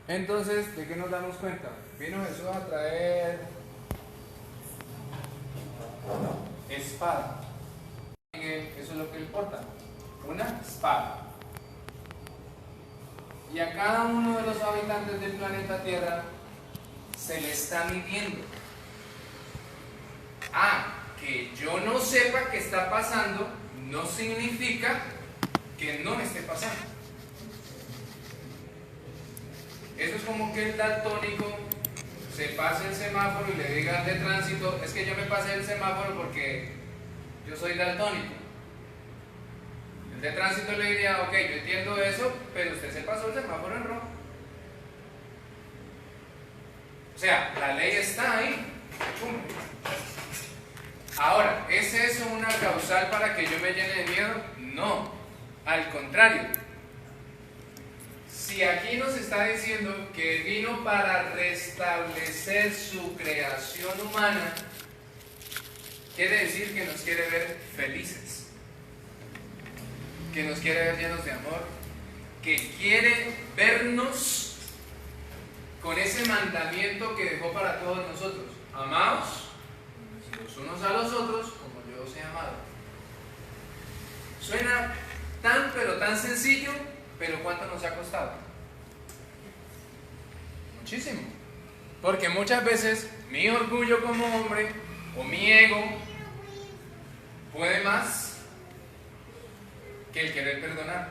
Entonces, ¿de qué nos damos cuenta? Vino Jesús a traer espada. Eso es lo que le importa. Una espada. Y a cada uno de los habitantes del planeta Tierra se le está midiendo. Que yo no sepa qué está pasando no significa que no me esté pasando. Eso es como que el daltónico se pase el semáforo y le diga al de tránsito, es que yo me pasé el semáforo porque yo soy daltónico. El de tránsito le diría, ok, yo entiendo eso, pero usted se pasó el semáforo en rojo. O sea, la ley está ahí. ¡Pum! Ahora, ¿es eso una causal para que yo me llene de miedo? No, al contrario. Si aquí nos está diciendo que vino para restablecer su creación humana, quiere decir que nos quiere ver felices. que nos quiere ver llenos de amor, que quiere vernos con ese mandamiento que dejó para todos nosotros: amaos los unos a los otros como yo os he amado. Suena tan pero tan sencillo, pero ¿cuánto nos ha costado? Muchísimo. Porque muchas veces mi orgullo como hombre o mi ego puede más que el querer perdonar.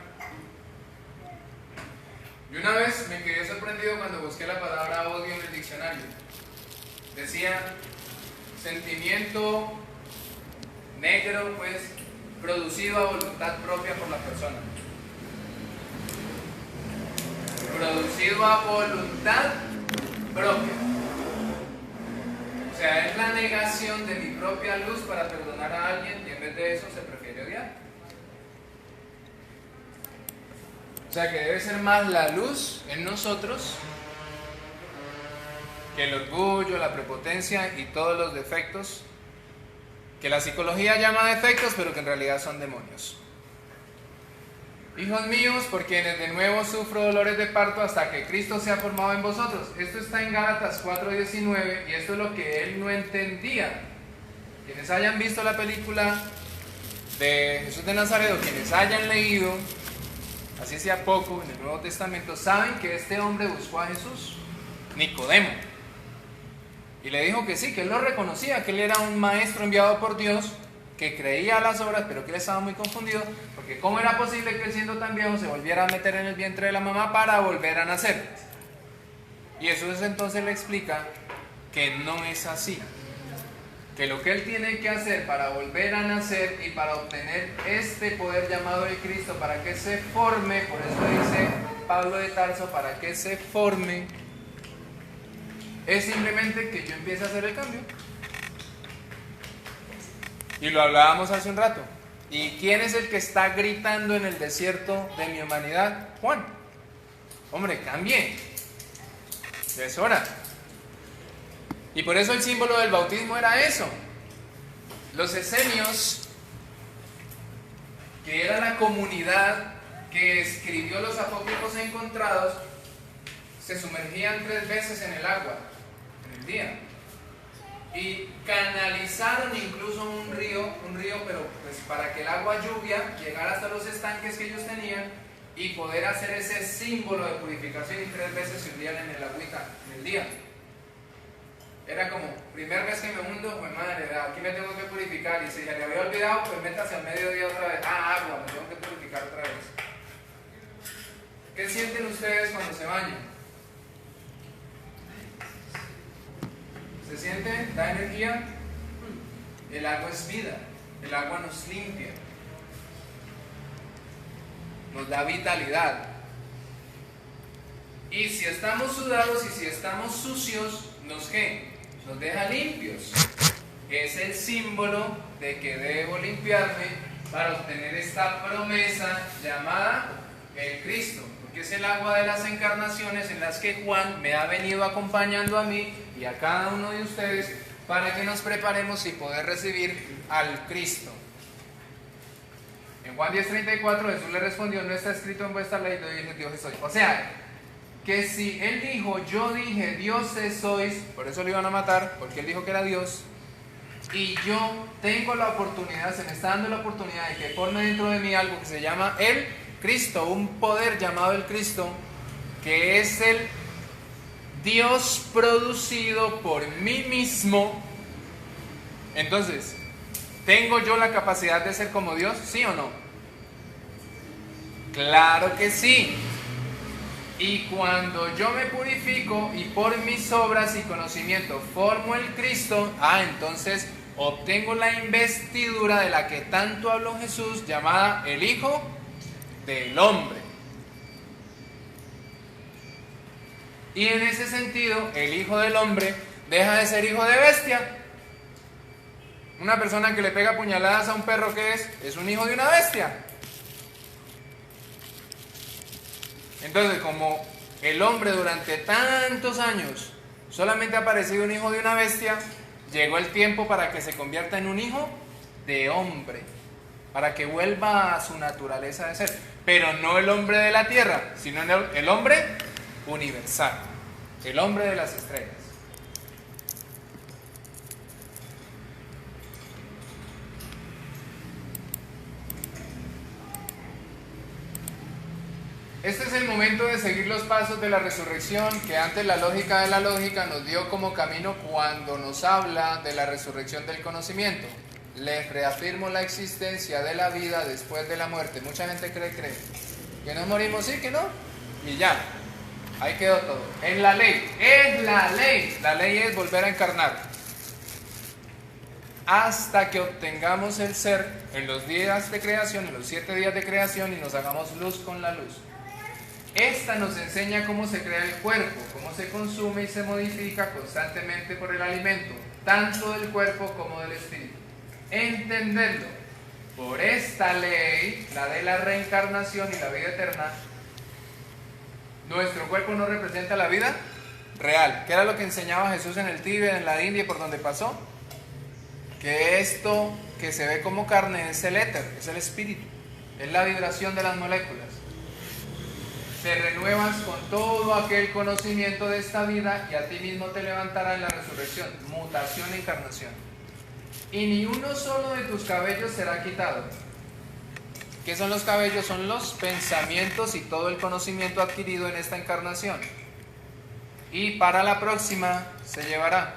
Y una vez me quedé sorprendido cuando busqué la palabra odio en el diccionario. Decía sentimiento negro, pues, producido a voluntad propia por la persona. Producido a voluntad propia. O sea, es la negación de mi propia luz para perdonar a alguien, y en vez de eso se prefiere odiar. O sea, que debe ser más la luz en nosotros que el orgullo, la prepotencia y todos los defectos que la psicología llama defectos, pero que en realidad son demonios. Hijos míos, por quienes de nuevo sufro dolores de parto hasta que Cristo sea formado en vosotros. Esto está en Gálatas 4:19, y esto es lo que él no entendía. Quienes hayan visto la película de Jesús de Nazaret, o quienes hayan leído, así sea poco, en el Nuevo Testamento, saben que este hombre buscó a Jesús, Nicodemo, y le dijo que sí, que él lo reconocía, que él era un maestro enviado por Dios, que creía a las obras, pero que él estaba muy confundido, porque ¿cómo era posible que él, siendo tan viejo, se volviera a meter en el vientre de la mamá para volver a nacer? Y Jesús entonces le explica que no es así, que lo que él tiene que hacer para volver a nacer y para obtener este poder llamado el Cristo, para que se forme, por eso dice Pablo de Tarso, para que se forme, es simplemente que yo empiece a hacer el cambio. Y lo hablábamos hace un rato. ¿Y quién es el que está gritando en el desierto de mi humanidad? Juan. Hombre, cambie. Ya es hora. Y por eso el símbolo del bautismo era eso. Los esenios, que era la comunidad que escribió los apócrifos encontrados, se sumergían 3 veces en el agua, en el día. Y canalizaron incluso un río, pero pues para que el agua lluvia llegara hasta los estanques que ellos tenían y poder hacer ese símbolo de purificación, y 3 veces se hundían en el agüita, en el día. Era como, primera vez que me hundo, pues madre, aquí me tengo que purificar, y si ya le había olvidado, pues métase al mediodía otra vez, agua, me tengo que purificar otra vez. ¿Qué sienten ustedes cuando se bañan? ¿Se siente? ¿Da energía? El agua es vida, el agua nos limpia, nos da vitalidad. Y si estamos sudados y si estamos sucios, ¿qué? Nos deja limpios. Es el símbolo de que debo limpiarme para obtener esta promesa llamada el Cristo, porque es el agua de las encarnaciones en las que Juan me ha venido acompañando a mí y a cada uno de ustedes para que nos preparemos y poder recibir al Cristo. En Juan 10:34 Jesús le respondió: no está escrito en vuestra ley, Dios soy. O sea, que si él dijo, yo dije, dioses sois, por eso lo iban a matar, porque él dijo que era Dios, y yo tengo la oportunidad, se me está dando la oportunidad de que forme dentro de mí algo que se llama el Cristo, un poder llamado el Cristo, que es el Dios producido por mí mismo. Entonces, ¿tengo yo la capacidad de ser como Dios? ¿Sí o no? Claro que sí. Y cuando yo me purifico y por mis obras y conocimiento formo el Cristo, entonces obtengo la investidura de la que tanto habló Jesús, llamada el Hijo del Hombre. Y en ese sentido, el Hijo del Hombre deja de ser hijo de bestia. Una persona que le pega puñaladas a un perro, ¿qué es? Es un hijo de una bestia. Entonces, como el hombre durante tantos años solamente ha parecido un hijo de una bestia, llegó el tiempo para que se convierta en un hijo de hombre, para que vuelva a su naturaleza de ser, pero no el hombre de la tierra, sino el hombre universal, el hombre de las estrellas. Este es el momento de seguir los pasos de la resurrección que antes la lógica de la lógica nos dio como camino cuando nos habla de la resurrección del conocimiento. Les reafirmo la existencia de la vida después de la muerte. Mucha gente cree que nos morimos, sí, que no, y ya, ahí quedó todo. En la ley, es la ley es volver a encarnar hasta que obtengamos el ser en los días de creación, en los 7 días de creación, y nos hagamos luz con la luz. Esta nos enseña cómo se crea el cuerpo, cómo se consume y se modifica constantemente por el alimento, tanto del cuerpo como del espíritu. Entenderlo por esta ley, la de la reencarnación y la vida eterna, nuestro cuerpo no representa la vida real. ¿Qué era lo que enseñaba Jesús en el Tíbet, en la India y por donde pasó? Que esto que se ve como carne es el éter, es el espíritu, es la vibración de las moléculas. Te renuevas con todo aquel conocimiento de esta vida y a ti mismo te levantará en la resurrección, mutación e encarnación. Y ni uno solo de tus cabellos será quitado. ¿Qué son los cabellos? Son los pensamientos y todo el conocimiento adquirido en esta encarnación. Y para la próxima se llevará.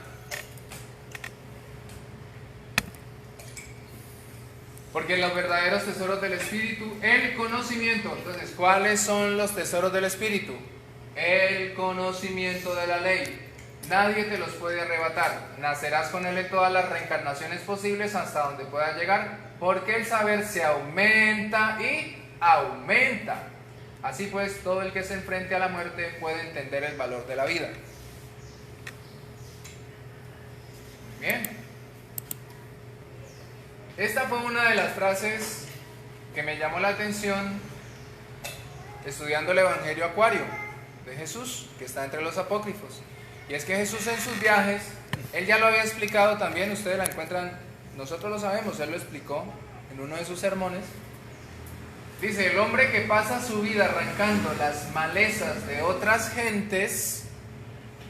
Porque los verdaderos tesoros del Espíritu, el conocimiento. Entonces, ¿cuáles son los tesoros del Espíritu? El conocimiento de la ley. Nadie te los puede arrebatar. Nacerás con él en todas las reencarnaciones posibles hasta donde puedas llegar, porque el saber se aumenta y aumenta. Así pues, todo el que se enfrente a la muerte puede entender el valor de la vida. Bien. Esta fue una de las frases que me llamó la atención estudiando el Evangelio Acuario de Jesús, que está entre los apócrifos. Y es que Jesús en sus viajes, él ya lo había explicado también, ustedes la encuentran, nosotros lo sabemos, él lo explicó en uno de sus sermones. Dice, el hombre que pasa su vida arrancando las malezas de otras gentes,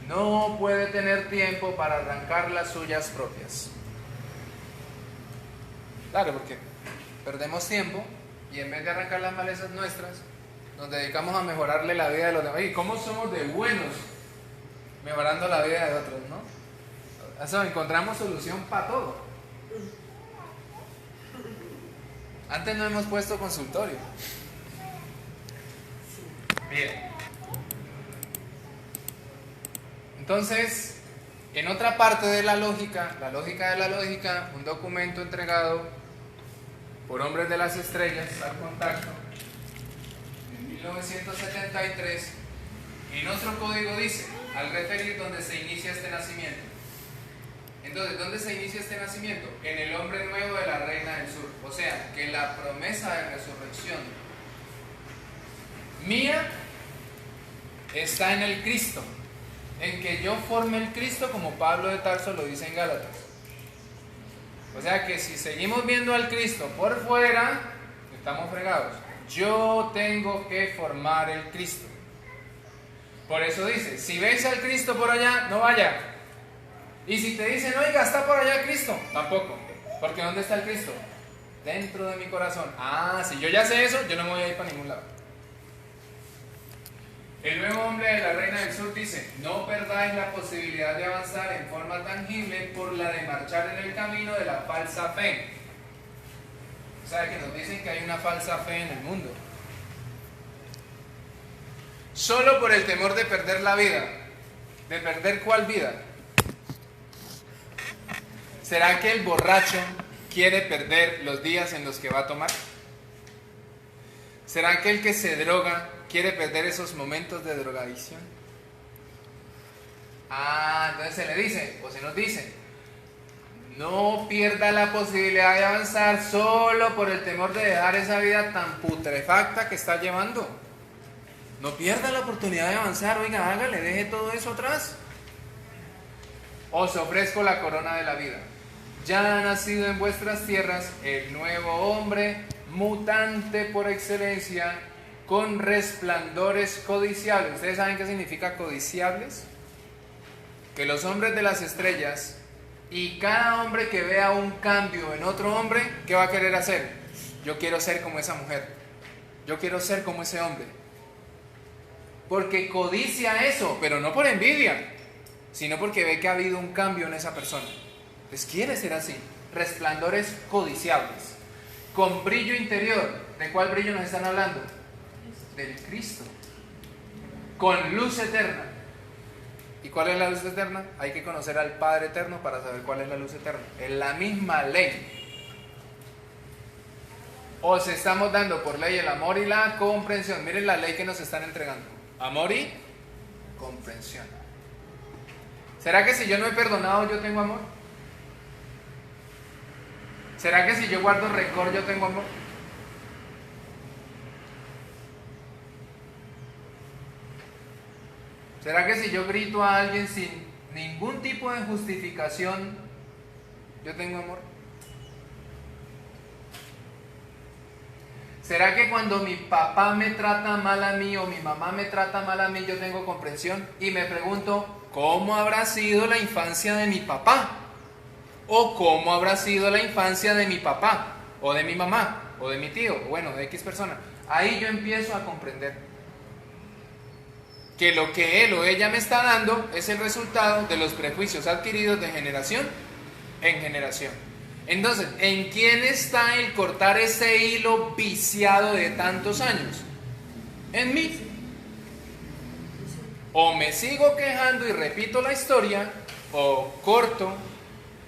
no puede tener tiempo para arrancar las suyas propias. Claro, porque perdemos tiempo y en vez de arrancar las malezas nuestras, nos dedicamos a mejorarle la vida de los demás. ¿Y cómo somos de buenos mejorando la vida de otros, no? Eso, encontramos solución para todo. Antes no hemos puesto consultorio. Bien. Entonces, en otra parte de la lógica de la lógica, un documento entregado por hombres de las estrellas al contacto en 1973, y nuestro código dice, al referir donde se inicia este nacimiento. Entonces, ¿dónde se inicia este nacimiento? En el hombre nuevo de la reina del sur. O sea, que la promesa de resurrección mía está en el Cristo, en que yo forme el Cristo, como Pablo de Tarso lo dice en Gálatas. O sea que si seguimos viendo al Cristo por fuera, estamos fregados. Yo tengo que formar el Cristo. Por eso dice, si ves al Cristo por allá, no vaya. Y si te dicen, oiga, está por allá Cristo, tampoco. Porque ¿dónde está el Cristo? Dentro de mi corazón. Ah, si yo ya sé eso, yo no me voy a ir para ningún lado. El nuevo hombre de la reina del sur dice, no perdáis la posibilidad de avanzar en forma tangible por la de marchar en el camino de la falsa fe. O sea que nos dicen que hay una falsa fe en el mundo. Solo por el temor de perder la vida. ¿De perder cuál vida? ¿Será que el borracho quiere perder los días en los que va a tomar? ¿Será que el que se droga quiere perder esos momentos de drogadicción? Entonces se le dice, o se nos dice, no pierda la posibilidad de avanzar solo por el temor de dejar esa vida tan putrefacta que está llevando. No pierda la oportunidad de avanzar, oiga, hágale, deje todo eso atrás. Os ofrezco la corona de la vida. ya ha nacido en vuestras tierras el nuevo hombre, mutante por excelencia, con resplandores codiciables. ¿Ustedes saben qué significa codiciables? Que los hombres de las estrellas y cada hombre que vea un cambio en otro hombre, ¿qué va a querer hacer? Yo quiero ser como esa mujer, yo quiero ser como ese hombre, porque codicia eso, pero no por envidia, sino porque ve que ha habido un cambio en esa persona. Pues quiere ser así. Resplandores codiciables, con brillo interior. ¿De cuál brillo nos están hablando? Del Cristo. Con luz eterna. ¿Y cuál es la luz eterna? Hay que conocer al Padre eterno para saber cuál es la luz eterna. Es la misma ley. Os estamos dando por ley el amor y la comprensión. Miren la ley que nos están entregando. Amor y comprensión. ¿Será que si yo no he perdonado yo tengo amor? ¿Será que si yo guardo rencor yo tengo amor? ¿Será que si yo grito a alguien sin ningún tipo de justificación yo tengo amor? ¿Será que cuando mi papá me trata mal a mí o mi mamá me trata mal a mí yo tengo comprensión? Y me pregunto, ¿cómo habrá sido la infancia de mi papá? ¿O cómo habrá sido la infancia de mi papá? ¿O de mi mamá? ¿O de mi tío? Bueno, de X persona. Ahí yo empiezo a comprender que lo que él o ella me está dando es el resultado de los prejuicios adquiridos de generación en generación. Entonces, ¿en quién está el cortar ese hilo viciado de tantos años? En mí. O me sigo quejando y repito la historia, o corto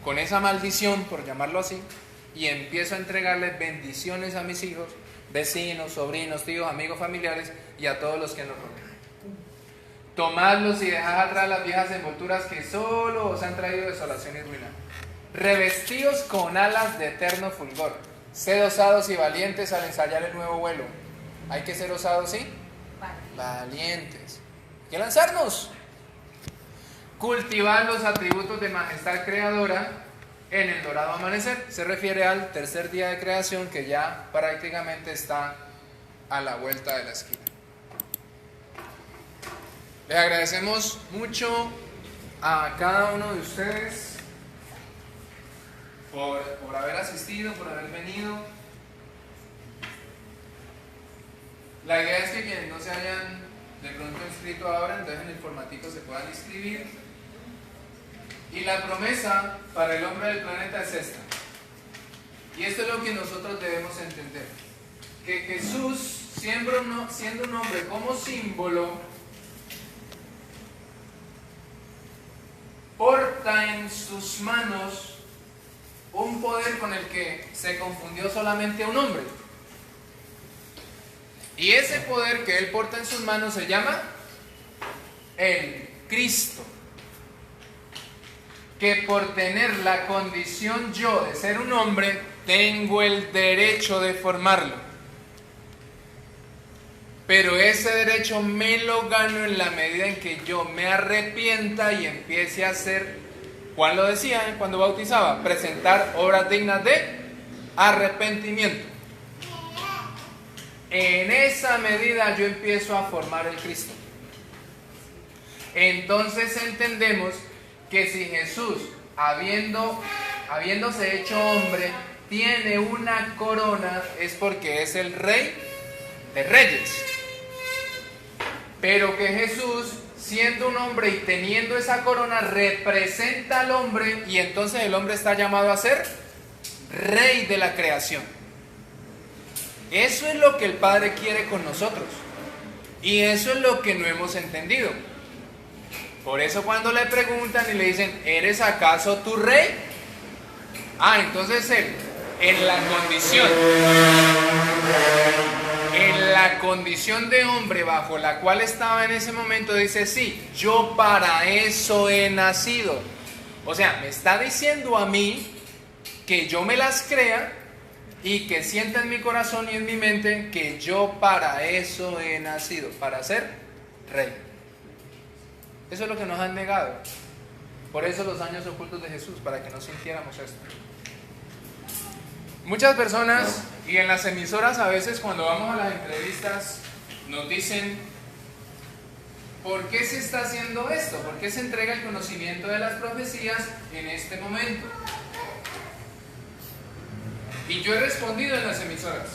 con esa maldición, por llamarlo así, y empiezo a entregarles bendiciones a mis hijos, vecinos, sobrinos, tíos, amigos, familiares y a todos los que nos rodean. Tomadlos y dejad atrás las viejas envolturas que solo os han traído desolación y ruina. Revestidos con alas de eterno fulgor. Sed osados y valientes al ensayar el nuevo vuelo. ¿Hay que ser osados, sí? Valientes. Hay que lanzarnos. Cultivad los atributos de majestad creadora en el dorado amanecer. Se refiere al tercer día de creación que ya prácticamente está a la vuelta de la esquina. Les agradecemos mucho a cada uno de ustedes por haber asistido, por haber venido. La idea es que quienes no se hayan de pronto inscrito ahora, entonces en el formatito se puedan inscribir. Y la promesa para el hombre del planeta es esta. Y esto es lo que nosotros debemos entender. Que Jesús, siendo un hombre como símbolo, porta en sus manos un poder con el que se confundió solamente un hombre. Y ese poder que él porta en sus manos se llama el Cristo. Que por tener la condición yo de ser un hombre, tengo el derecho de formarlo. Pero ese derecho me lo gano en la medida en que yo me arrepienta y empiece a hacer, Juan lo decía cuando bautizaba, presentar obras dignas de arrepentimiento. En esa medida yo empiezo a formar el Cristo. Entonces entendemos que si Jesús, habiéndose hecho hombre, tiene una corona, es porque es el Rey de Reyes. Pero que Jesús, siendo un hombre y teniendo esa corona, representa al hombre, y entonces el hombre está llamado a ser Rey de la creación. Eso es lo que el Padre quiere con nosotros. Y eso es lo que no hemos entendido. Por eso cuando le preguntan y le dicen, ¿eres acaso tu rey? Entonces él, en la condición de hombre bajo la cual estaba en ese momento, dice, sí, yo para eso he nacido. O sea, me está diciendo a mí que yo me las crea y que sienta en mi corazón y en mi mente que yo para eso he nacido, para ser rey. Eso es lo que nos han negado. Por eso los años ocultos de Jesús, para que no sintiéramos esto. Muchas personas, y en las emisoras a veces cuando vamos a las entrevistas, nos dicen, ¿por qué se está haciendo esto? ¿Por qué se entrega el conocimiento de las profecías en este momento? Y yo he respondido en las emisoras.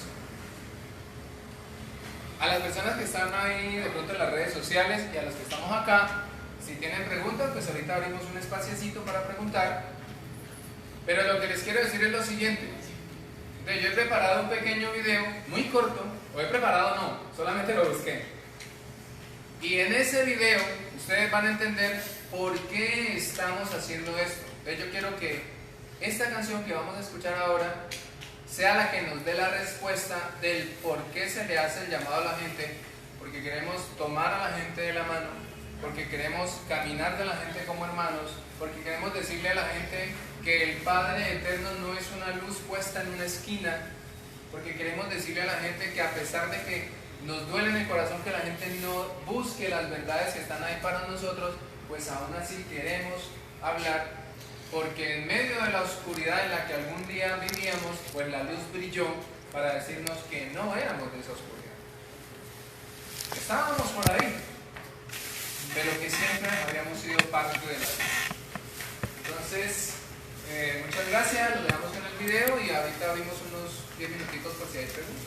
A las personas que están ahí de pronto en las redes sociales y a los que estamos acá, si tienen preguntas, pues ahorita abrimos un espaciecito para preguntar. Pero lo que les quiero decir es lo siguiente. Yo he preparado un pequeño video, muy corto, o he preparado no, solamente lo busqué. Y en ese video ustedes van a entender por qué estamos haciendo esto. Entonces yo quiero que esta canción que vamos a escuchar ahora sea la que nos dé la respuesta del por qué se le hace el llamado a la gente, porque queremos tomar a la gente de la mano, porque queremos caminar de la gente como hermanos, porque queremos decirle a la gente que el Padre Eterno no es una luz puesta en una esquina, porque queremos decirle a la gente que a pesar de que nos duele en el corazón que la gente no busque las verdades que están ahí para nosotros, pues aún así queremos hablar, porque en medio de la oscuridad en la que algún día vivíamos, pues la luz brilló para decirnos que no éramos de esa oscuridad. Estábamos por ahí, pero que siempre habíamos sido parte de la luz. Entonces, muchas gracias, nos vemos en el video y ahorita abrimos unos 10 minutitos por si hay preguntas.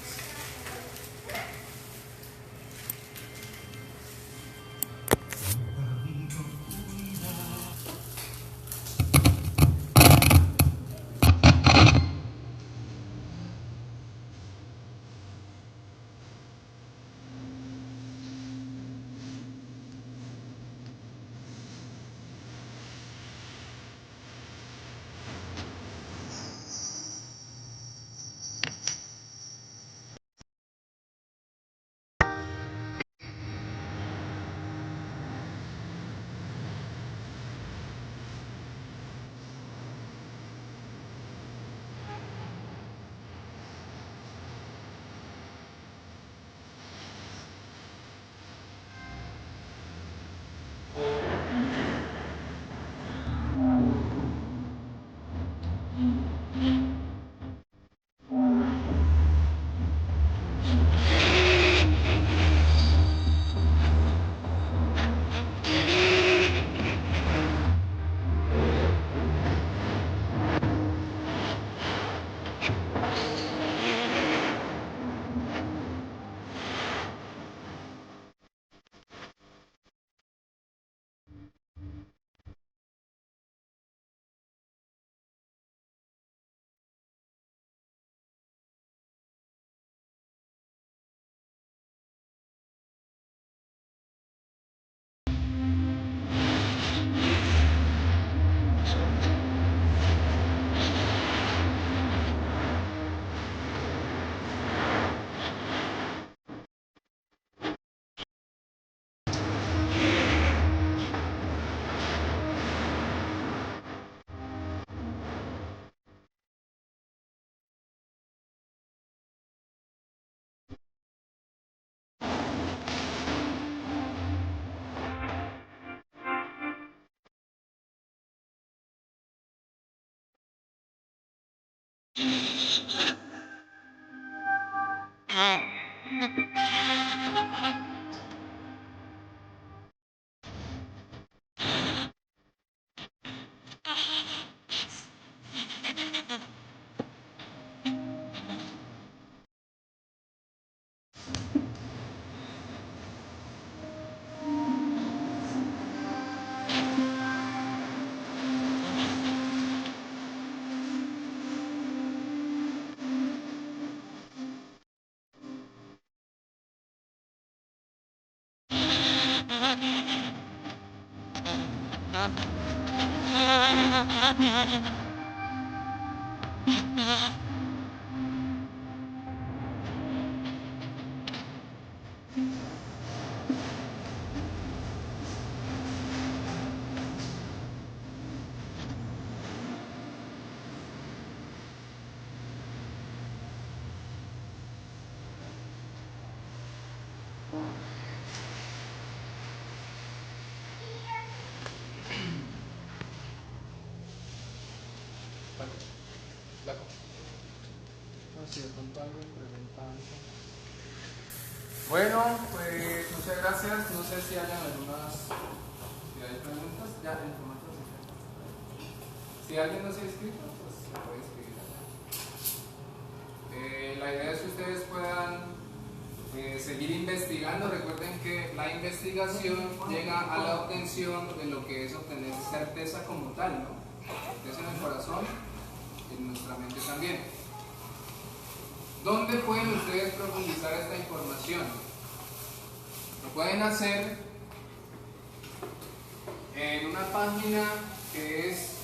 Bueno, pues muchas gracias. No sé si hay preguntas. Ya, el formato. Si alguien no se ha inscrito, pues se puede inscribir. La idea es que ustedes puedan seguir investigando. Recuerden que la investigación llega a la obtención de lo que es obtener certeza como tal, ¿no? Certeza en el corazón, en nuestra mente también. ¿Dónde pueden ustedes profundizar esta información? Lo pueden hacer en una página que es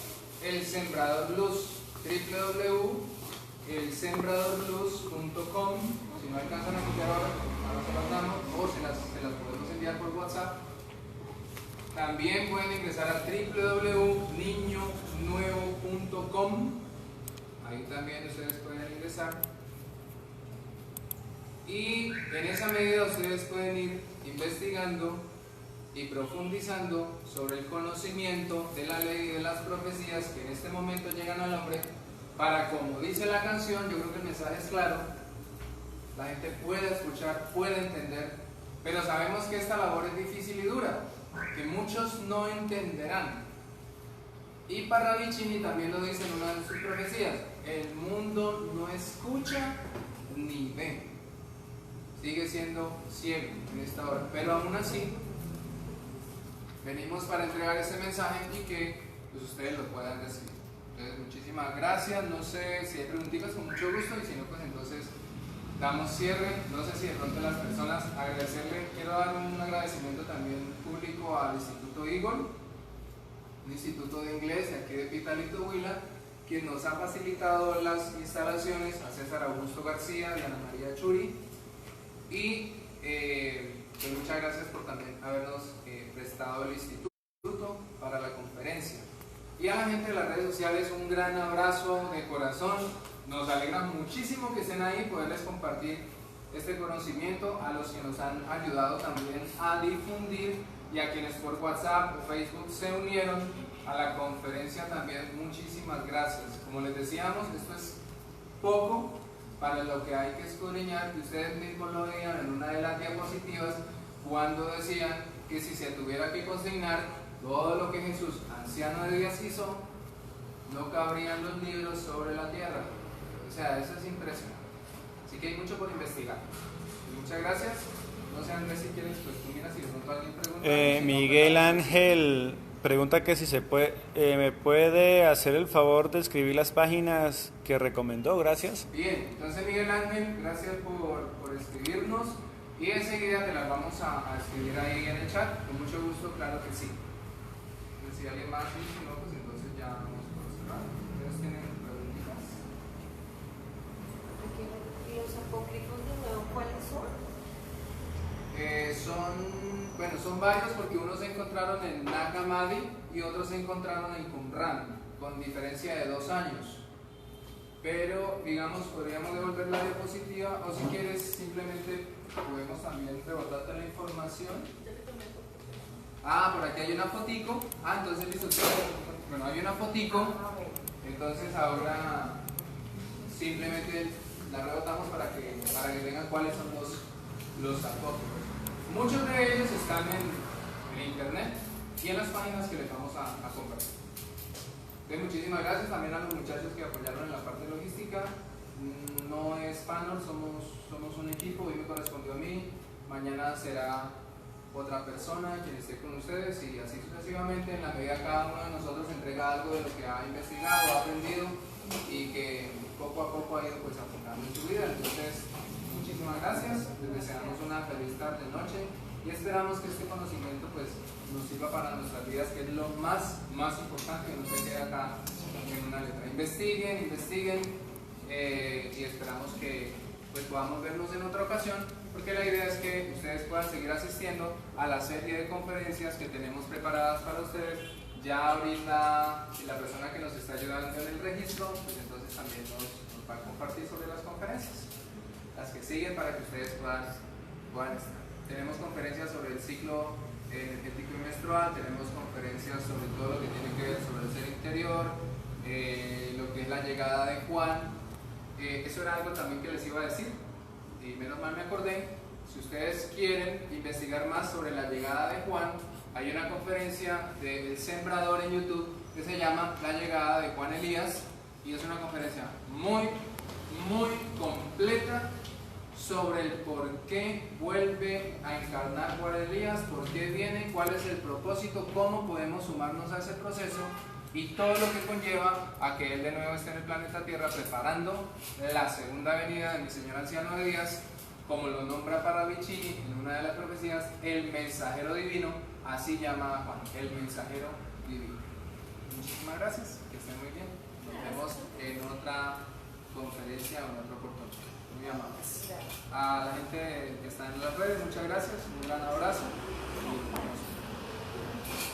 El Sembrador Luz, www.elsembradorluz.com. Si no alcanzan a copiar ahora se las damos o se las podemos enviar por WhatsApp. También pueden ingresar a www.niñonuevo.com. Ahí también ustedes pueden ingresar. Y en esa medida ustedes pueden ir investigando y profundizando sobre el conocimiento de la ley y de las profecías que en este momento llegan al hombre para, como dice la canción, yo creo que el mensaje es claro, la gente puede escuchar, puede entender, pero sabemos que esta labor es difícil y dura, que muchos no entenderán. Y Parravicini también lo dice en una de sus profecías: el mundo no escucha ni ve, sigue siendo ciego en esta hora, pero aún así venimos para entregar ese mensaje y que pues, ustedes lo puedan recibir. Entonces, muchísimas gracias. No sé si hay preguntitas, con mucho gusto, y si no, pues entonces damos cierre. No sé si de pronto las personas, quiero dar un agradecimiento también público al Instituto Eagle, un instituto de inglés de aquí de Pitalito, Huila, quien nos ha facilitado las instalaciones, a César Augusto García y Ana María Churi, y pues muchas gracias por también habernos prestado el instituto para la conferencia. Y a la gente de las redes sociales un gran abrazo de corazón. Nos alegra muchísimo que estén ahí, poderles compartir este conocimiento, a los que nos han ayudado también a difundir y a quienes por WhatsApp o Facebook se unieron a la conferencia también. Muchísimas gracias. Como les decíamos, esto es poco para lo que hay que escudriñar, y ustedes mismos lo veían en una de las diapositivas cuando decían que si se tuviera que consignar todo lo que Jesús, anciano de días, hizo, no cabrían los libros sobre la tierra. O sea, eso es impresionante. Así que hay mucho por investigar. Y muchas gracias. No sé, Andrés, si quieres, pues tú miras si de pronto alguien pregunta. Miguel Ángel pregunta que si se puede, me puede hacer el favor de escribir las páginas que recomendó. Gracias. Bien, entonces Miguel Ángel, gracias por escribirnos, y enseguida te las vamos a escribir ahí en el chat. Con mucho gusto, claro que sí. Entonces, si alguien más dice, no, pues entonces ya vamos por cerrar. ¿Ustedes tienen preguntas? ¿Los apócrifos de nuevo cuáles son? Son varios, porque unos se encontraron en Nag Hammadi y otros se encontraron en Qumran, con diferencia de 2 años. Pero, digamos, podríamos devolver la diapositiva, o si quieres, simplemente podemos también rebotarte la información. Por aquí hay una fotico. Entonces listo. Bueno, hay una fotico. Entonces ahora simplemente la rebotamos para que vean cuáles son los apócrifos. Muchos de ellos están en internet y en las páginas que les vamos a compartir. Entonces, muchísimas gracias también a los muchachos que apoyaron en la parte logística. No es panel, somos un equipo. Hoy me correspondió a mí, mañana será otra persona quien esté con ustedes, y así sucesivamente, en la medida cada uno de nosotros entrega algo de lo que ha investigado, ha aprendido y que poco a poco ha ido pues aplicando en su vida. Entonces, muchísimas gracias, les deseamos una feliz tarde, noche, y esperamos que este conocimiento pues nos sirva para nuestras vidas, que es lo más importante, que no se quede acá en una letra. Investiguen, y esperamos que pues podamos vernos en otra ocasión, porque la idea es que ustedes puedan seguir asistiendo a la serie de conferencias que tenemos preparadas para ustedes. Ya ahorita la persona que nos está ayudando en el registro, pues entonces también nos va a compartir sobre las conferencias, las que siguen, para que ustedes puedan estar. Tenemos conferencias sobre el ciclo energético y menstrual, tenemos conferencias sobre todo lo que tiene que ver sobre el ser interior, lo que es la llegada de Juan. Eso era algo también que les iba a decir, y menos mal me acordé. Si ustedes quieren investigar más sobre la llegada de Juan, hay una conferencia del Sembrador en YouTube que se llama La llegada de Juan Elías, y es una conferencia muy completa sobre el por qué vuelve a encarnar Juan Elías, por qué viene, cuál es el propósito, cómo podemos sumarnos a ese proceso y todo lo que conlleva a que Él de nuevo esté en el planeta Tierra preparando la segunda venida de mi Señor Anciano de Días, como lo nombra Paravicini en una de las profecías, el mensajero divino, así llama a Juan, el mensajero divino. Muchísimas gracias, que estén muy bien. Nos vemos en otra conferencia o en otro oportunidad. Muy amables. A la gente que está en las redes, muchas gracias, un gran abrazo.